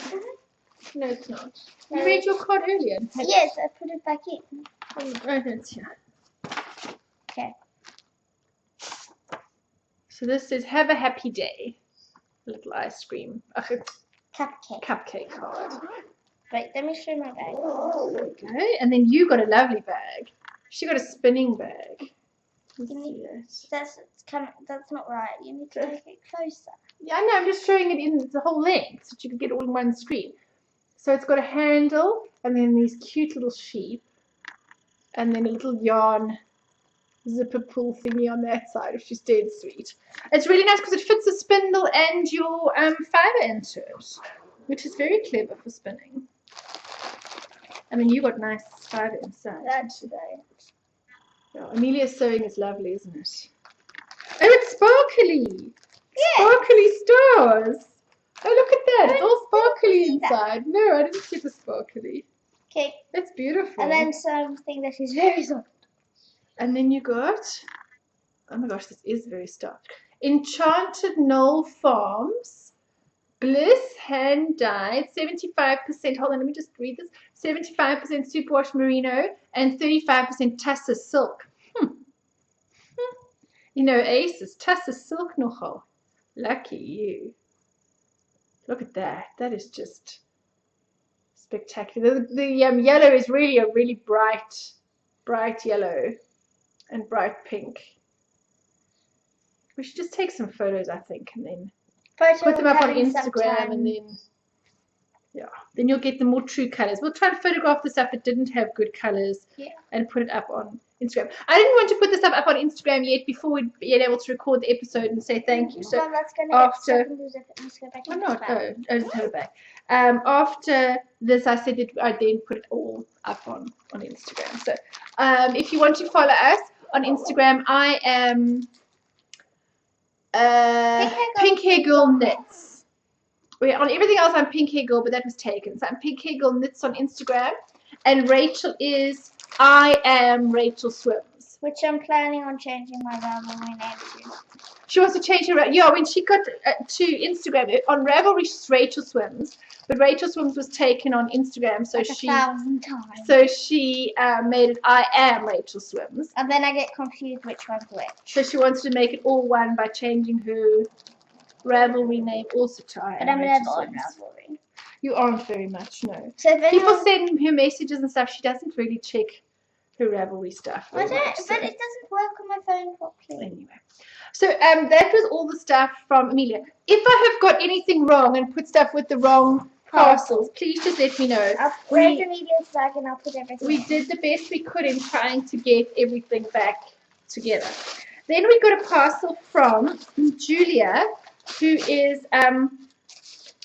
No, it's not. You read your card earlier. Yes, I put it back in. Oh, it's here. Okay. So this says, have a happy day. A little ice cream. Cupcake card. Right, let me show my bag. Okay, and then you got a lovely bag. She got a spinning bag. That's not right. You need to make it closer. Yeah, I know. I'm just showing it in the whole length so that you can get it all in one screen. So it's got a handle and then these cute little sheep and then a little yarn zipper pull thingy on that side, which is dead sweet. It's really nice because it fits the spindle and your fiber into it, which is very clever for spinning. I mean, you got nice fiber inside. That's today. Yeah, Amelia's sewing is lovely, isn't it? Oh, it's sparkly! Yeah. Sparkly stars! Oh, look at that! It's all sparkly inside. No, I didn't see the sparkly. Okay. It's beautiful. And then something that is very soft. And then you got... Oh my gosh, this is very stuffed. Enchanted Knoll Farms. Bliss hand dyed. 75%... Hold on, let me just read this. 75% superwash merino and 35% Tussar silk. You know, Aces, Tussar silk nogal. Lucky you. Look at that. That is just spectacular. The yellow is really a really bright yellow and bright pink. We should just take some photos, I think, and then put them up on Instagram and then, Yeah, then you'll get the more true colors. We'll try to photograph the stuff that didn't have good colors and put it up on Instagram. I didn't want to put this stuff up on Instagram yet before we'd been able to record the episode and say thank you. So after, just go back. After this, I said that I'd then put it all up on Instagram. So if you want to follow us on Instagram, I am Pink Hair Girl Knits. On everything else, I'm Pink Hair Girl, but that was taken. So I'm Pink Hair Girl Knits on Instagram, and Rachel is I Am Rachel Swims, which I'm planning on changing my Ravelry name to. She wants to change her. When she got to Instagram on Ravelry, Rachel Swims, but Rachel Swims was taken on Instagram, so like she 1,000 times. So she made it I Am Rachel Swims, and then I get confused which one's which. So she wants to make it all one by changing her Ravelry name also to I Am. But I'm never on Ravelry. You aren't very much, no. So people send her messages and stuff. She doesn't really check her Ravelry stuff. But it doesn't work on my phone properly. Anyway, so that was all the stuff from Amelia. If I have got anything wrong and put stuff with the wrong parcels, please just let me know. I'll break Amelia's bag and I'll put everything. We did the best we could in trying to get everything back together. Then we got a parcel from Julia, who is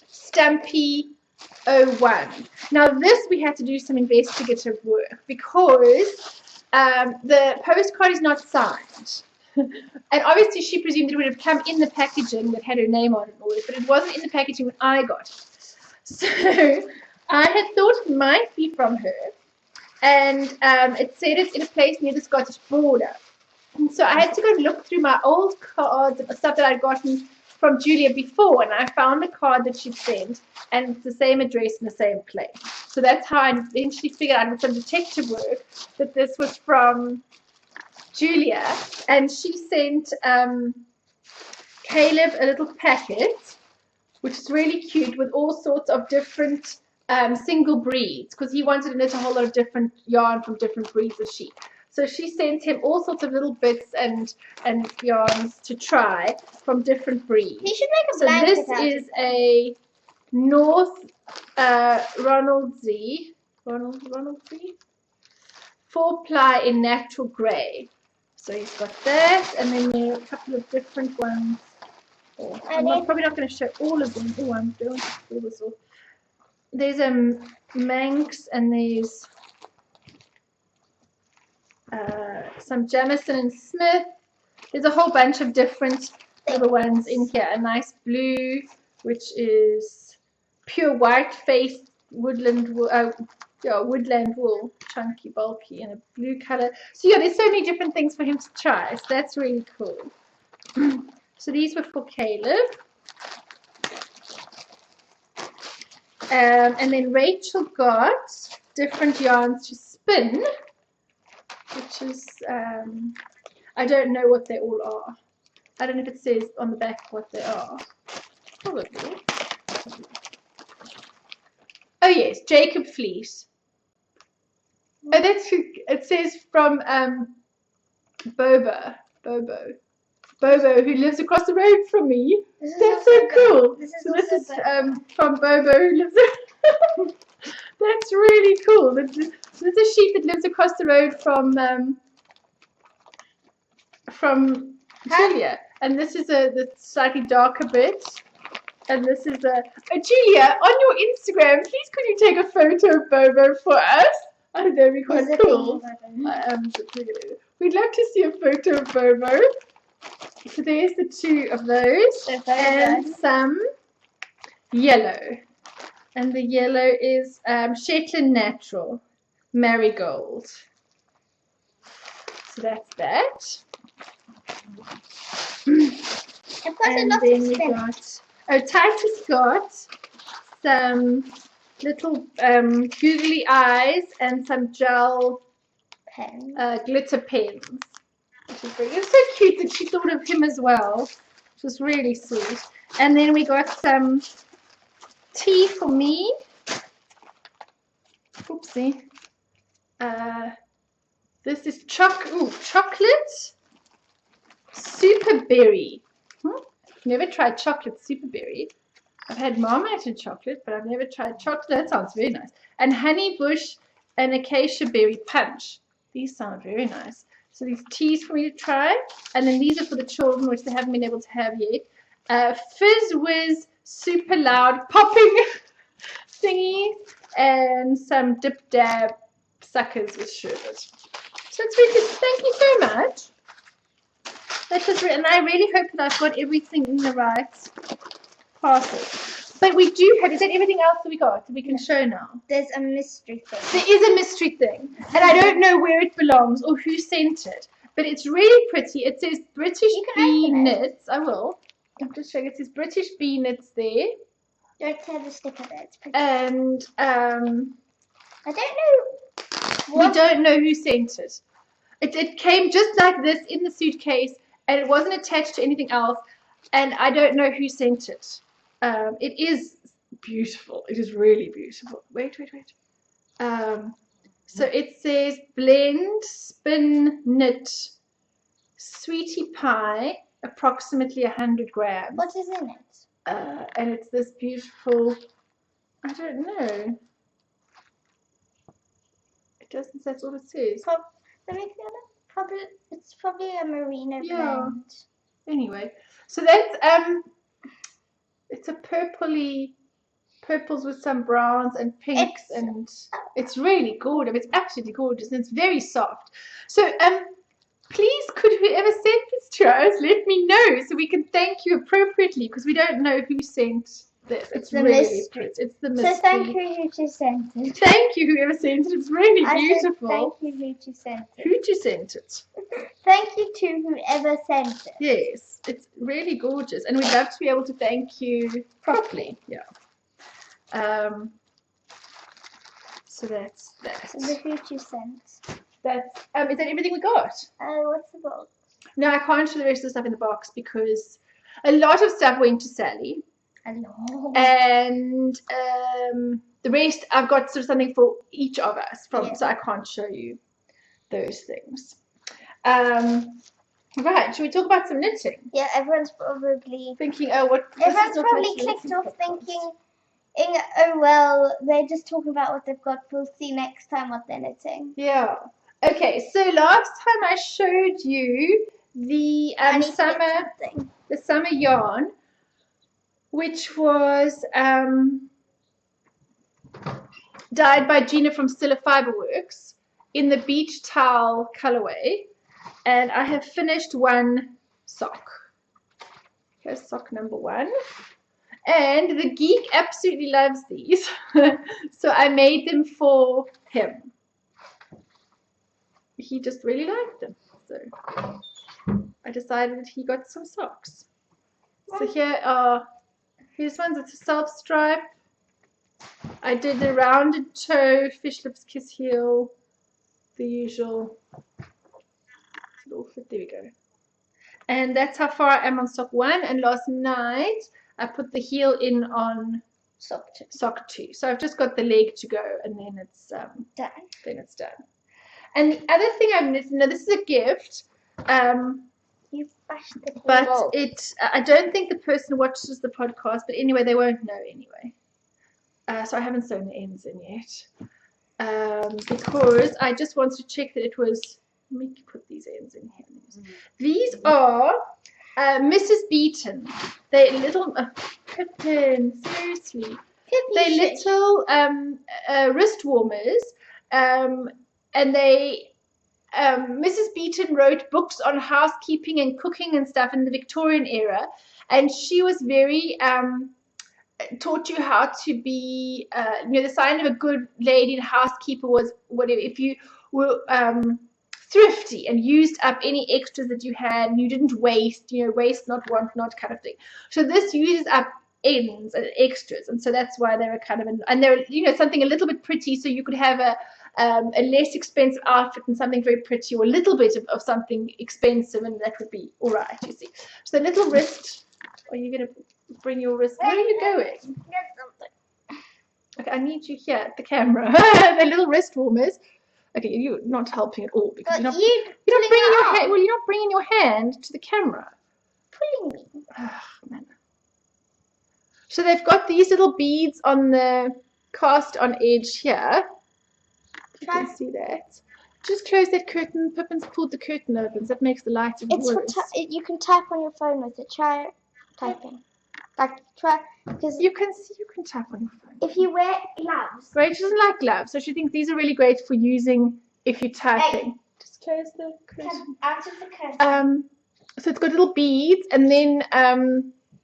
Stumpy01. Now this we had to do some investigative work because the postcard is not signed. And obviously she presumed it would have come in the packaging that had her name on it, but it wasn't in the packaging when I got it. So I had thought it might be from her, and it said it's in a place near the Scottish border. And so I had to go look through my old cards and stuff that I'd gotten from Julia before, and I found a card that she'd sent, and it's the same address in the same place. So that's how I eventually figured out with some detective work that this was from Julia, and she sent Caleb a little packet, which is really cute, with all sorts of different single breeds, because he wanted to knit a whole lot of different yarn from different breeds of sheep. So she sent him all sorts of little bits and yarns to try from different breeds. He should make a blanket. So this is a North Ronaldsy 4-ply in natural grey. So he's got that, and then there are a couple of different ones. I'm probably not going to show all of them. Oh, I'm going to pull this off. There's Manx, and there's some Jamison and Smith. There's a whole bunch of different little ones in here. A nice blue, which is pure white-faced woodland wool, woodland wool, chunky, bulky, and a blue color. So yeah, there's so many different things for him to try. So that's really cool. So these were for Caleb. And then Rachel got different yarns to spin, which is, I don't know what they all are. I don't know if it says on the back what they are. Probably. Oh yes, Jacob Fleece. Oh, that's who, it says from Bobo, who lives across the road from me. That's so cool. This is from Bobo, who lives. That's really cool. There's a sheep that lives across the road from Julia, and this is the slightly darker bit. And this is Julia, on your Instagram, please could you take a photo of Bobo for us? I think that'd be quite cool. We'd love to see a photo of Bobo. So there's the two of those, and some yellow. And the yellow is Shetland Natural Marigold. So that's that. I've got And a lot then of we spin. got, Titus got some little googly eyes and some gel Pen. glitter pens. It's so cute that she thought of him as well. It was really sweet. And then we got some tea for me. Oopsie. This is chocolate super berry. Never tried chocolate super berry. I've had Marmite and chocolate, but I've never tried chocolate. That sounds very nice. And honey bush and acacia berry punch. These sound very nice. So these teas for me to try. And then these are for the children, which they haven't been able to have yet. Fizz Whiz super loud popping thingy. And some dip dab suckers with sherbet. So it's really good. Thank you so much. That was and I really hope that I've got everything in the right parcel. But we do have, is that everything else that we got that we can show now? There's a mystery thing. There is a mystery thing. And I don't know where it belongs or who sent it. But it's really pretty. It says British Bee Knits. I will. I'm just showing it says British Bee Knits there. Don't tear the sticker there. It's pretty. And I don't know. We don't know who sent it. It came just like this in the suitcase. And it wasn't attached to anything else, and I don't know who sent it. It is beautiful. It is really beautiful. Wait. So it says blend, spin, knit, sweetie pie, approximately 100 grams. What is in it? And it's this beautiful, I don't know. It doesn't, that's all it says. Let me feel it. It's probably a merino blend. Anyway, so that's it's a purples with some browns and pinks, and it's really gorgeous. It's absolutely gorgeous, and it's very soft. So please, could whoever sent this to us let me know so we can thank you appropriately, because we don't know who sent this. It's the really mystery. pretty. It's the mystery. So thank you who sent it. Thank you whoever sent it. It's really beautiful. Thank you who sent it. Who sent it? Thank you to whoever sent it. Yes, it's really gorgeous, and we'd love to be able to thank you properly. Yeah. So that's that. The who sent. That's is that everything we got? What's the box? No, I can't show the rest of the stuff in the box because a lot of stuff went to Sally. And the rest I've got sort of something for each of us so I can't show you those things. Right, should we talk about some knitting? Yeah, everyone's probably thinking, oh, what? Everyone's probably clicked off thinking, oh well, they're just talking about what they've got. We'll see next time what they're knitting. Yeah. Okay, so last time I showed you the summer yarn, which was dyed by Gina from Stilla Fiberworks in the beach towel colorway, and I have finished one sock. Here's sock number 1, and the geek absolutely loves these, so I made them for him. He just really liked them, so I decided that he got some socks. So here's ones. It's a self stripe. I did the rounded toe, fish lips, kiss heel, the usual. It'll fit. There we go. And that's how far I am on sock 1. And last night I put the heel in on sock 2. So I've just got the leg to go, and then it's done. Then it's done. And the other thing I'm knitting, now this is a gift. You bashed the but table. I don't think the person watches the podcast, but anyway, they won't know anyway. So I haven't sewn the ends in yet. Because I just wanted to check that it was, let me put these ends in here. These are Mrs. Beaton. They're little, Pippin, seriously. They're little wrist warmers. And they, Mrs. Beaton wrote books on housekeeping and cooking and stuff in the Victorian era, and she was very taught you how to be, the sign of a good lady and housekeeper was whatever. If you were thrifty and used up any extras that you had, and you didn't waste, waste not, want not kind of thing. So this uses up ends and extras, and so that's why they were kind of, and they're something a little bit pretty, so you could have a less expensive outfit and something very pretty, or a little bit of something expensive, and that would be all right, you see. So the little wrist, are you going to bring your wrist? Where are you going? Get something. Okay, I need you here at the camera. The little wrist warmers. Okay, you're not helping at all because you're not bringing your hand. Well, you're not bringing your hand to the camera. Pulling me. Oh, man. So they've got these little beads on the cast on edge here. You can see that. Just close that curtain. Pippin's pulled the curtain open, so that makes the light even worse. You can type on your phone with it. Try typing. Like try because you can type on your phone. If you wear gloves. Rachel doesn't like gloves, so she thinks these are really great for using if you're typing. Hey. Just close the curtain. Out of the curtain. So it's got little beads, and then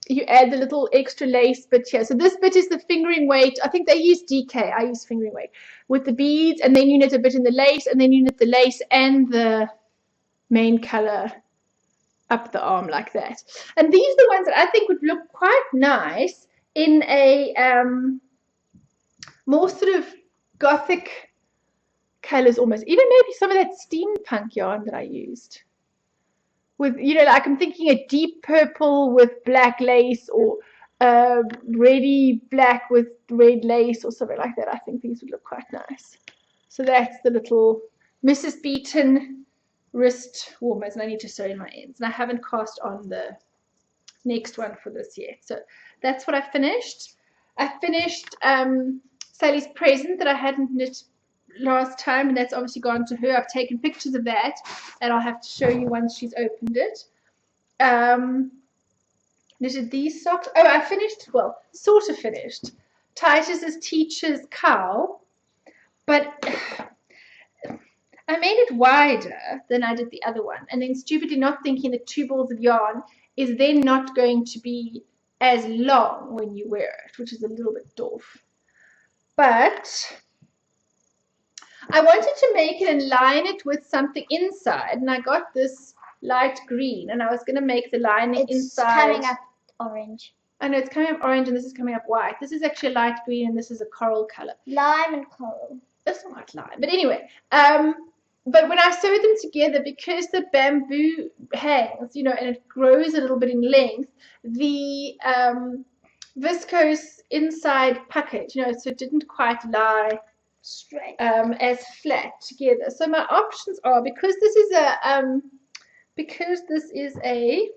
you add the little extra lace bit here. So this bit is the fingering weight. I think they use DK. I use fingering weight with the beads, and then you knit a bit in the lace, and then you knit the lace and the main color up the arm like that. And these are the ones that I think would look quite nice in a more sort of gothic colors almost. Even maybe some of that steampunk yarn that I used. With, you know, like I'm thinking a deep purple with black lace, or reddy black with red lace or something like that. I think these would look quite nice. So that's the little Mrs. Beaton wrist warmers, and I need to sew in my ends. And I haven't cast on the next one for this yet. So that's what I finished. I finished Sally's present that I hadn't knit last time, and that's obviously gone to her. I've taken pictures of that, and I'll have to show you once she's opened it. Knitted these socks. Oh, I finished, well, sort of finished Titus's teacher's cowl, but I made it wider than I did the other one, and then stupidly not thinking that 2 balls of yarn is then not going to be as long when you wear it, which is a little bit doof. But I wanted to make it and line it with something inside, and I got this light green, and I was going to make the lining inside. It's coming up orange. I know it's coming up orange, and this is coming up white. This is actually a light green, and this is a coral color. Lime and coral. It's not lime, but anyway. But when I sew them together, because the bamboo hangs, you know, and it grows a little bit in length, the viscose inside puckered, you know, so it didn't quite lie straight as flat together. So my options are, because this is a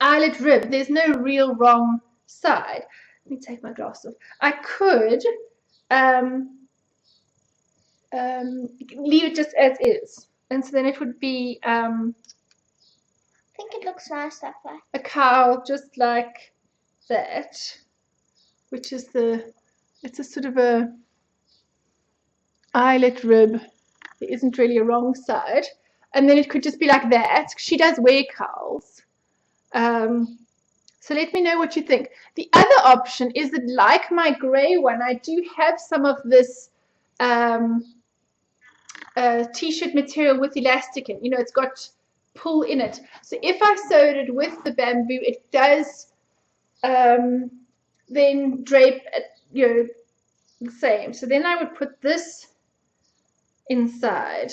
eyelet rib, there's no real wrong side. Let me take my glass off. I could leave it just as is, and so then it would be I think it looks nice that way. A cowl just like that, which is it's a sort of a eyelet rib. There isn't really a wrong side, and then it could just be like that. She does wear cowls. So let me know what you think. The other option is that, like my grey one, I do have some of this t-shirt material with elastic in. You know, it's got pull in it. So if I sewed it with the bamboo, it does then drape, you know, the same. So then I would put this inside.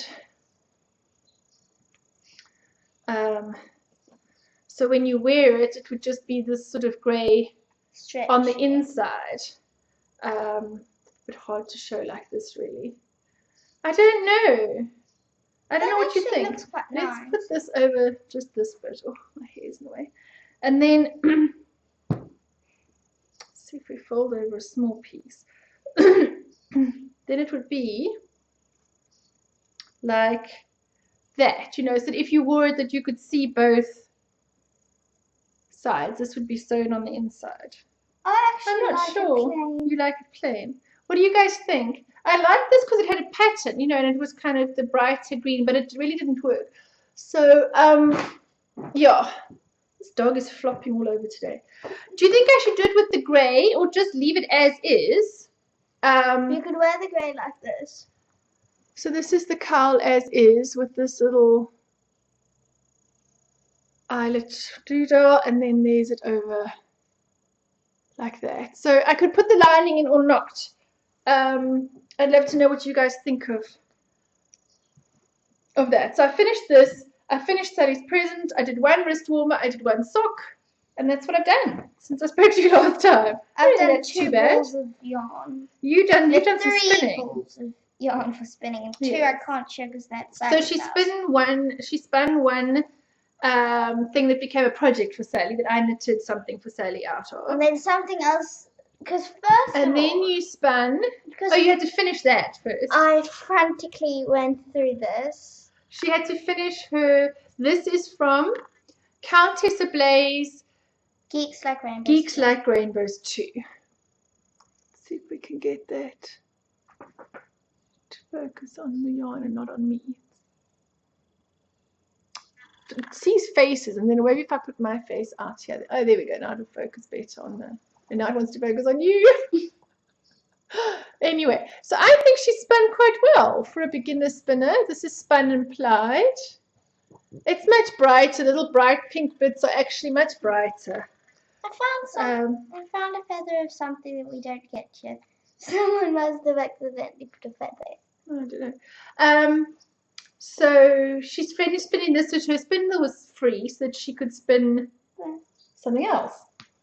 So when you wear it, it would just be this sort of grey stretch on the inside. A bit hard to show like this, really. I don't know. I don't know what you think. Looks quite Let's nice. put this over just this bit. Oh, my hair's in the way. And then see if we fold over a small piece. Then it would be like that, you know, so that if you wore it, that you could see both sides. This would be sewn on the inside. I'm not sure. You like it plain. What do you guys think? I like this because it had a pattern, you know, and it was kind of the brighter green, but it really didn't work. So, yeah, this dog is flopping all over today. Do you think I should do it with the grey or just leave it as is? You could wear the grey like this. So this is the cowl as is with this little eyelet doodle, and then there's it over like that. So I could put the lining in or not. I'd love to know what you guys think of that. So I finished this. I finished Sally's present. I did 1 wrist warmer. I did 1 sock, and that's what I've done since I spoke to you last time. I've done that's 2 too bad. balls of yarn. You've done some 3 spinning. balls of yarn for spinning, and 2 Yes. I can't show because that's So she spun one thing that became a project for Sally, that I knitted something for Sally out of. And then something else, because first And of then all, you spun. because Oh, you had to finish that first. I frantically went through this. She had to finish her. This is from Countess Ablaze Geeks Like Rainbows. Geeks Like Rainbows 2. Let's see if we can get that to focus on the yarn and not on me. It sees faces, and then maybe if I put my face out here. Oh, there we go. Now it'll focus better on the. And now it wants to focus on you. Anyway, so I think she spun quite well for a beginner spinner. This is spun and plied. It's much brighter. Little bright pink bits are actually much brighter. I found a feather of something that we don't get yet. Someone must have accidentally put a feather. I don't know. So she's finished spinning this, so her spindle was free, so that she could spin something else.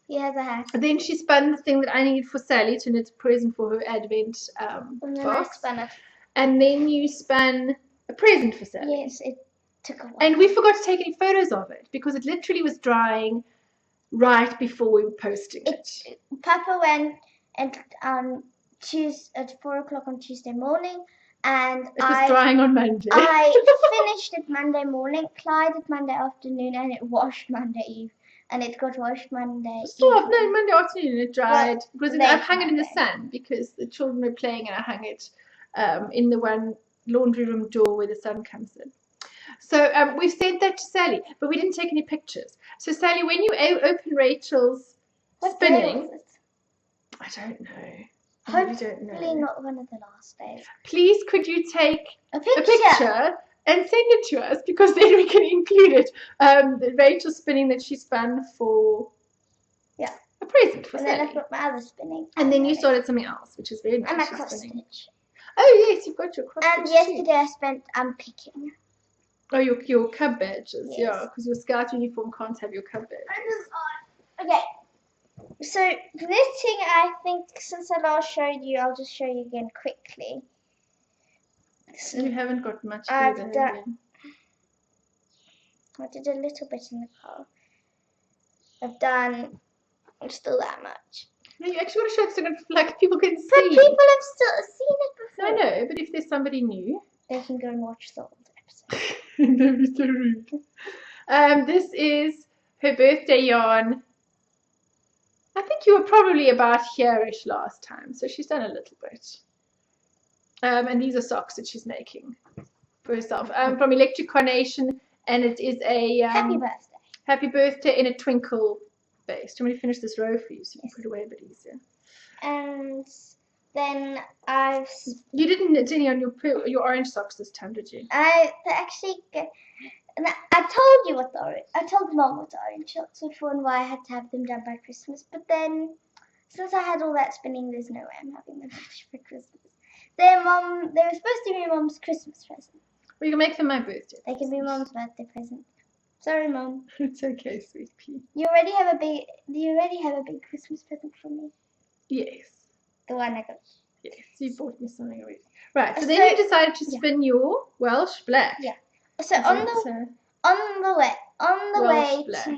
He has a hat. And then she spun the thing that I needed for Sally to knit a present for her Advent And then box. I spun it. And then you spun a present for Sally. Yes, it took a while. And we forgot to take any photos of it because it literally was drying right before we were posting it. Papa went at 4 o'clock on Tuesday morning, and it was drying on Monday. I finished it Monday morning, plied it Monday afternoon, and it washed Monday eve. And it got washed Monday evening. No, Monday afternoon it dried. Well, I hung it in the sun because the children were playing, and I hung it in the one laundry room door where the sun comes in. So we sent that to Sally, but we didn't take any pictures. So Sally, when you open Rachel's spinning, I don't know. Hopefully not one of the last days. Please, could you take a picture and send it to us, because then we can include it. Rachel's spinning that she spun for a present for Sally. And then I put my other spinning. And then you started something else, which is very nice. And my cross stitch. Oh yes, you've got your cross stitch. And yesterday I spent unpicking. Oh, your cub badges, yes. Yeah, because your scout uniform can't have your cub badges. Okay. So this thing, I think, since I last showed you, I'll just show you again quickly. So you haven't got much I further. did a little bit in the car. I've done still that much. No, you actually want to show it so that, like, people can see. But people have still seen it before. I know, but if there's somebody new, they can go and watch the old episode. Don't be so rude. This is her birthday yarn. I think you were probably about here-ish last time, so she's done a little bit. And these are socks that she's making for herself from Electric Carnation, and it is a happy birthday. Happy birthday in a twinkle base. Do you want me to finish this row for you so you can put it away a bit easier? And then you didn't knit any on your orange socks this time, did you? I told you I told Mom what the orange socks were for and why I had to have them done by Christmas. But then, since I had all that spinning, there's no way I'm having them finished for Christmas. They were supposed to be Mom's Christmas present. Well, you can make them my birthday. They can be Mom's birthday present. Sorry, Mom. It's okay, sweet pea. Do you already have a big Christmas present for me? Yes. The one I got. Yes, you bought me something already. Right, so then you decided to spin your Welsh black. Yeah. So on the way to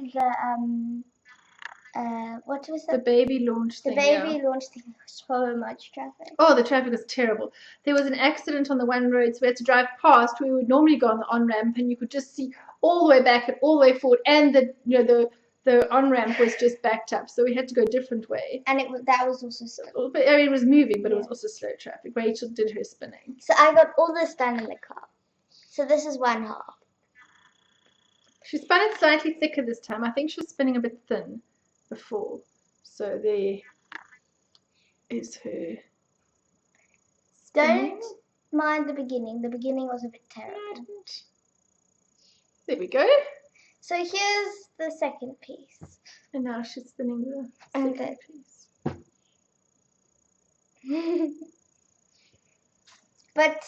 the what was that? The baby launch thing. The baby launch thing. So much traffic. Oh, the traffic was terrible. There was an accident on the one road, so we had to drive past. We would normally go on the on ramp, and you could just see all the way back and all the way forward, and the on ramp was just backed up, so we had to go a different way. And that was also slow. But I mean, it was moving, but it was also slow traffic. Rachel did her spinning. So I got all this done in the car. So this is one half. She spun it slightly thicker this time. I think she was spinning a bit thin before. So there is her spinning. Don't mind the beginning. The beginning was a bit terrible. There we go. So here's the second piece. And now she's spinning the second piece. But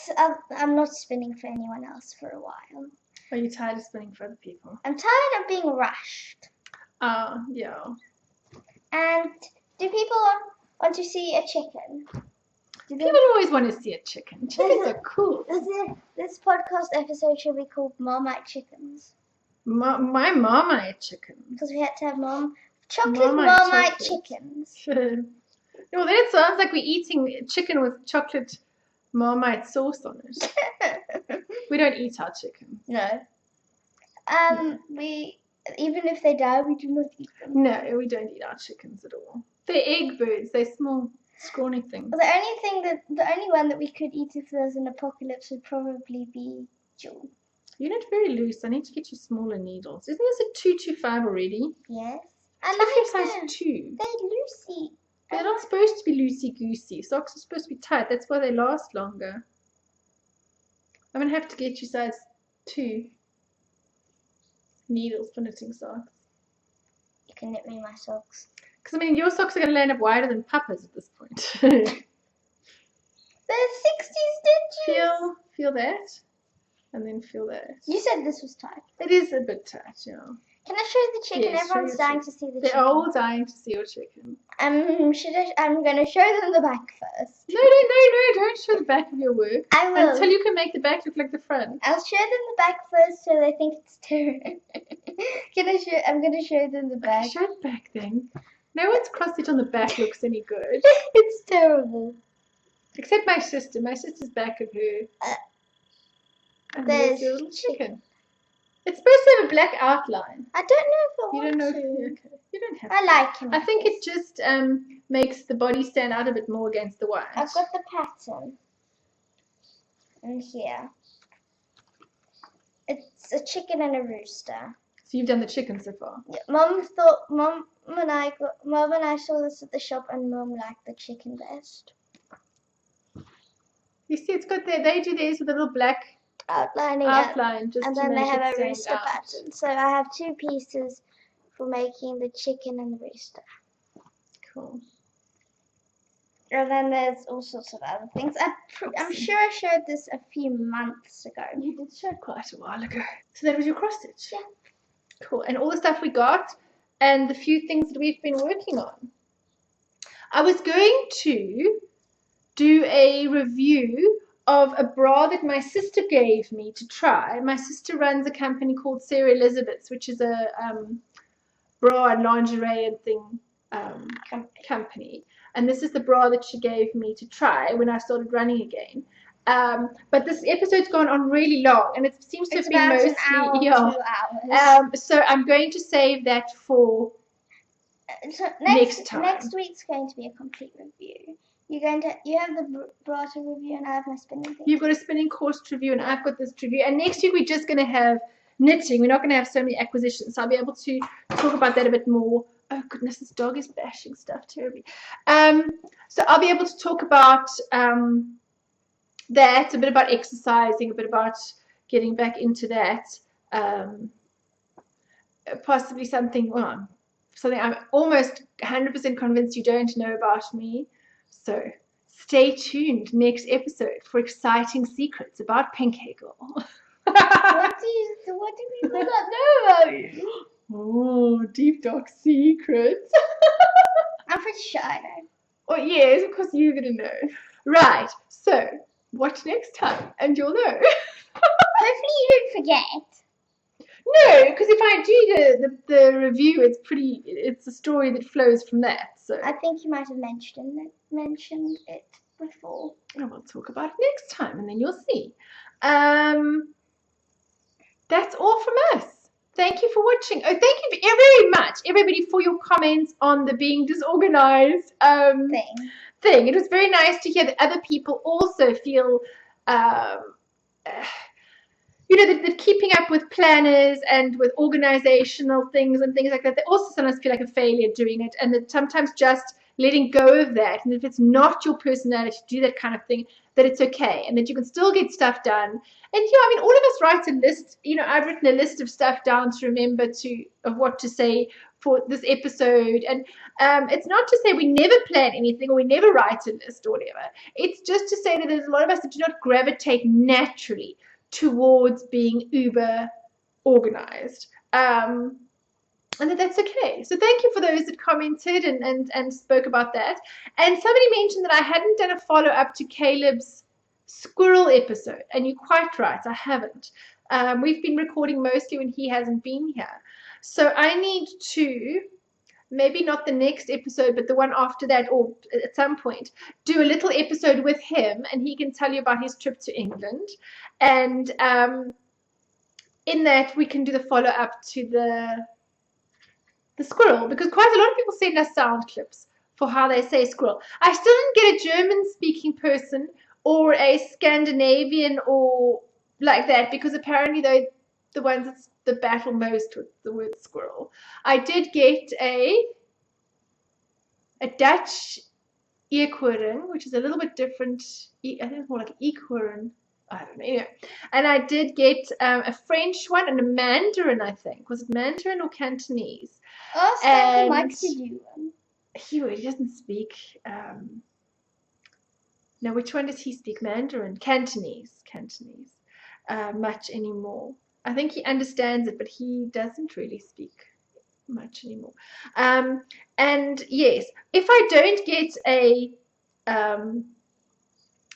I'm not spinning for anyone else for a while. Are you tired of spinning for other people? I'm tired of being rushed. Yeah. And do people want to see a chicken? People always want to see a chicken. Chickens are cool. This podcast episode should be called Marmite Chickens. My Marmite chicken. Because we had to have chocolate Marmite Marmite chocolate. chickens. Well, then it sounds like we're eating chicken with chocolate Marmite sauce on it. We don't eat our chicken. No. We, even if they die, we do not eat them. No, we don't eat our chickens at all. They're egg birds. They're small, scrawny things. The only one that we could eat if there was an apocalypse would probably be Jewel. You're not very loose. I need to get you smaller needles. Isn't this a 225 already? Yes. I like size 2. They're loosey. They're not supposed to be loosey-goosey. Socks are supposed to be tight. That's why they last longer. I'm going to have to get you size 2 needles for knitting socks. You can knit me my socks. Because, I mean, your socks are going to land up wider than Papa's at this point. There's 60 stitches. Feel that. And then feel that. You said this was tight. It is a bit tight, yeah. Can I show you the chicken? Yes, Everyone's dying to see the chicken. They're all dying to see your chicken. I'm going to show them the back first. No, don't show the back of your work. I will. Until you can make the back look like the front. I'll show them the back first so they think it's terrible. I'm going to show them the back. Show the back then. No one's cross stitch on the back looks any good. It's terrible. Except my sister. My sister's back of her. And there's your little chicken. It's supposed to have a black outline. I don't know if I want You don't know. to. Okay. You don't have I to. like him. I think it just makes the body stand out a bit more against the white. I've got the pattern. And here. It's a chicken and a rooster. So you've done the chicken so far. Yeah, Mum and I saw this at the shop and Mum liked the chicken best. You see, it's got they do theirs with a little black outline, just and to then make they have it a stand rooster out. pattern. So I have 2 pieces for making the chicken and the rooster. Cool. And then there's all sorts of other things. I'm sure I showed this a few months ago. You did show quite a while ago. So that was your cross stitch? Yeah. Cool. And all the stuff we got and the few things that we've been working on. I was going to do a review of a bra that my sister gave me to try. My sister runs a company called Sarah Elizabeth's, which is a bra and lingerie and thing company. And this is the bra that she gave me to try when I started running again. But this episode's gone on really long, and it seems to have been mostly an hour, 2 hours. So I'm going to save that for So next time. Next week's going to be a complete review. You have the bra to review, and I have my spinning thing. You've got a spinning course to review, and I've got this to review. And next week we're just going to have knitting. We're not going to have so many acquisitions, so I'll be able to talk about that a bit more. Oh goodness, this dog is bashing stuff terribly. So I'll be able to talk about that, a bit about exercising, a bit about getting back into that. Possibly something I'm almost 100% convinced you don't know about me. So stay tuned next episode for exciting secrets about Pink Hegel. What do people not know about you? Oh, deep dark secrets. I'm pretty shy now. Oh yes, of course you're gonna know. Right, so watch next time and you'll know. Hopefully you don't forget. No, because if I do the review, it's a story that flows from that. So I think you might have mentioned it before. And we'll talk about it next time, and then you'll see. That's all from us. Thank you for watching. Oh, thank you very much, everybody, for your comments on the being disorganized thing. It was very nice to hear that other people also feel, that keeping up with planners and with organizational things and things like that, they also sometimes feel like a failure doing it, and that sometimes just letting go of that, and if it's not your personality to do that kind of thing, that it's okay, and that you can still get stuff done. And all of us write a list. I've written a list of stuff down to remember of what to say for this episode, and it's not to say we never plan anything or we never write a list or whatever. It's just to say that there's a lot of us that do not gravitate naturally towards being uber organized, and that's okay. So thank you for those that commented and spoke about that. And somebody mentioned that I hadn't done a follow-up to Caleb's squirrel episode, and you're quite right, I haven't. We've been recording mostly when he hasn't been here. So I need to, maybe not the next episode, but the one after that, or at some point, do a little episode with him, and he can tell you about his trip to England. And in that, we can do the follow-up to the squirrel, because quite a lot of people send us sound clips for how they say squirrel. I still didn't get a German-speaking person or a Scandinavian or like that, because apparently they're the ones that battle most with the word squirrel. I did get a Dutch earquoring, which is a little bit different. I think it's more like equoring. I don't know. Anyway. And I did get a French one and a Mandarin, I think. Was it Mandarin or Cantonese? Oh, Stanley Mike did you one. He doesn't speak. No, which one does he speak? Mandarin, Cantonese, much anymore. I think he understands it, but he doesn't really speak much anymore. And yes, if I don't get a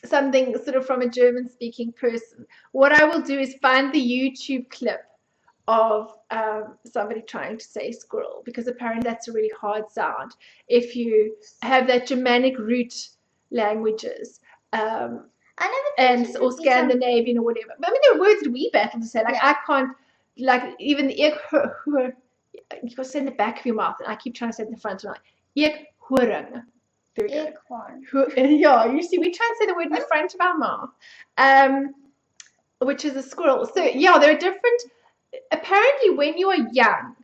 something sort of from a German-speaking person, what I will do is find the YouTube clip of somebody trying to say squirrel, because apparently that's a really hard sound if you have that Germanic root languages. And or Scandinavian or whatever. But I mean, there are words that we battle to say. Like, I can't, like, even the you got to say in the back of your mouth, and I keep trying to say it in the front of my mouth. There we go. Yeah, you see, we try and say the word in the front of our mouth, which is a squirrel. So yeah, there are different. Apparently, when you are young,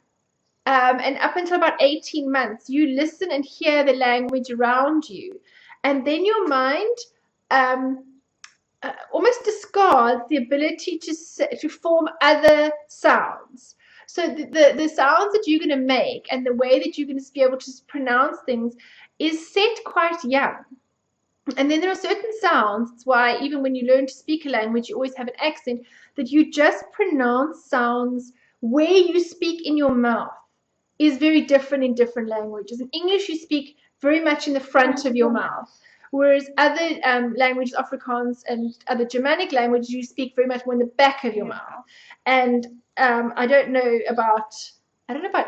and up until about 18 months, you listen and hear the language around you, and then your mind almost discards the ability to form other sounds. So the sounds that you're going to make and the way that you're going to be able to pronounce things is set quite young. And then there are certain sounds, that's why even when you learn to speak a language, you always have an accent, that you just pronounce sounds where you speak in your mouth is very different in different languages. In English, you speak very much in the front of your mouth. Whereas other languages, Afrikaans and other Germanic languages, you speak very much more in the back of your mouth. And I don't know about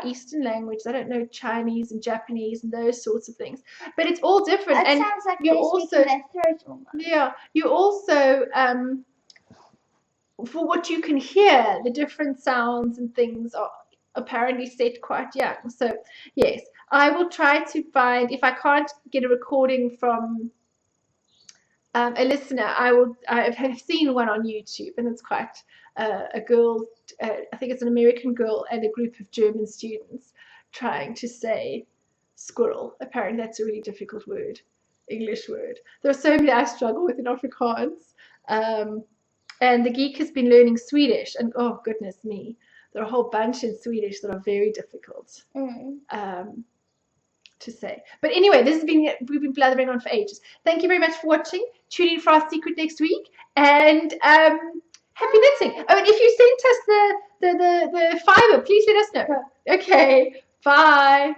Eastern languages. I don't know Chinese and Japanese and those sorts of things. But it's all different. That sounds like you also, their throat almost. Yeah, you also, for what you can hear, the different sounds and things are apparently set quite young. So yes, I will try to find, if I can't get a recording from a listener, I've seen one on YouTube, and it's quite a girl, I think it's an American girl and a group of German students trying to say squirrel. Apparently that's a really difficult word, English word. There are so many I struggle with in Afrikaans. And the geek has been learning Swedish, and oh goodness me, there are a whole bunch in Swedish that are very difficult to say. But anyway, we've been blathering on for ages. Thank you very much for watching. Tune in for our secret next week, and happy knitting. Oh, and if you sent us the fiber, please let us know. Okay, bye.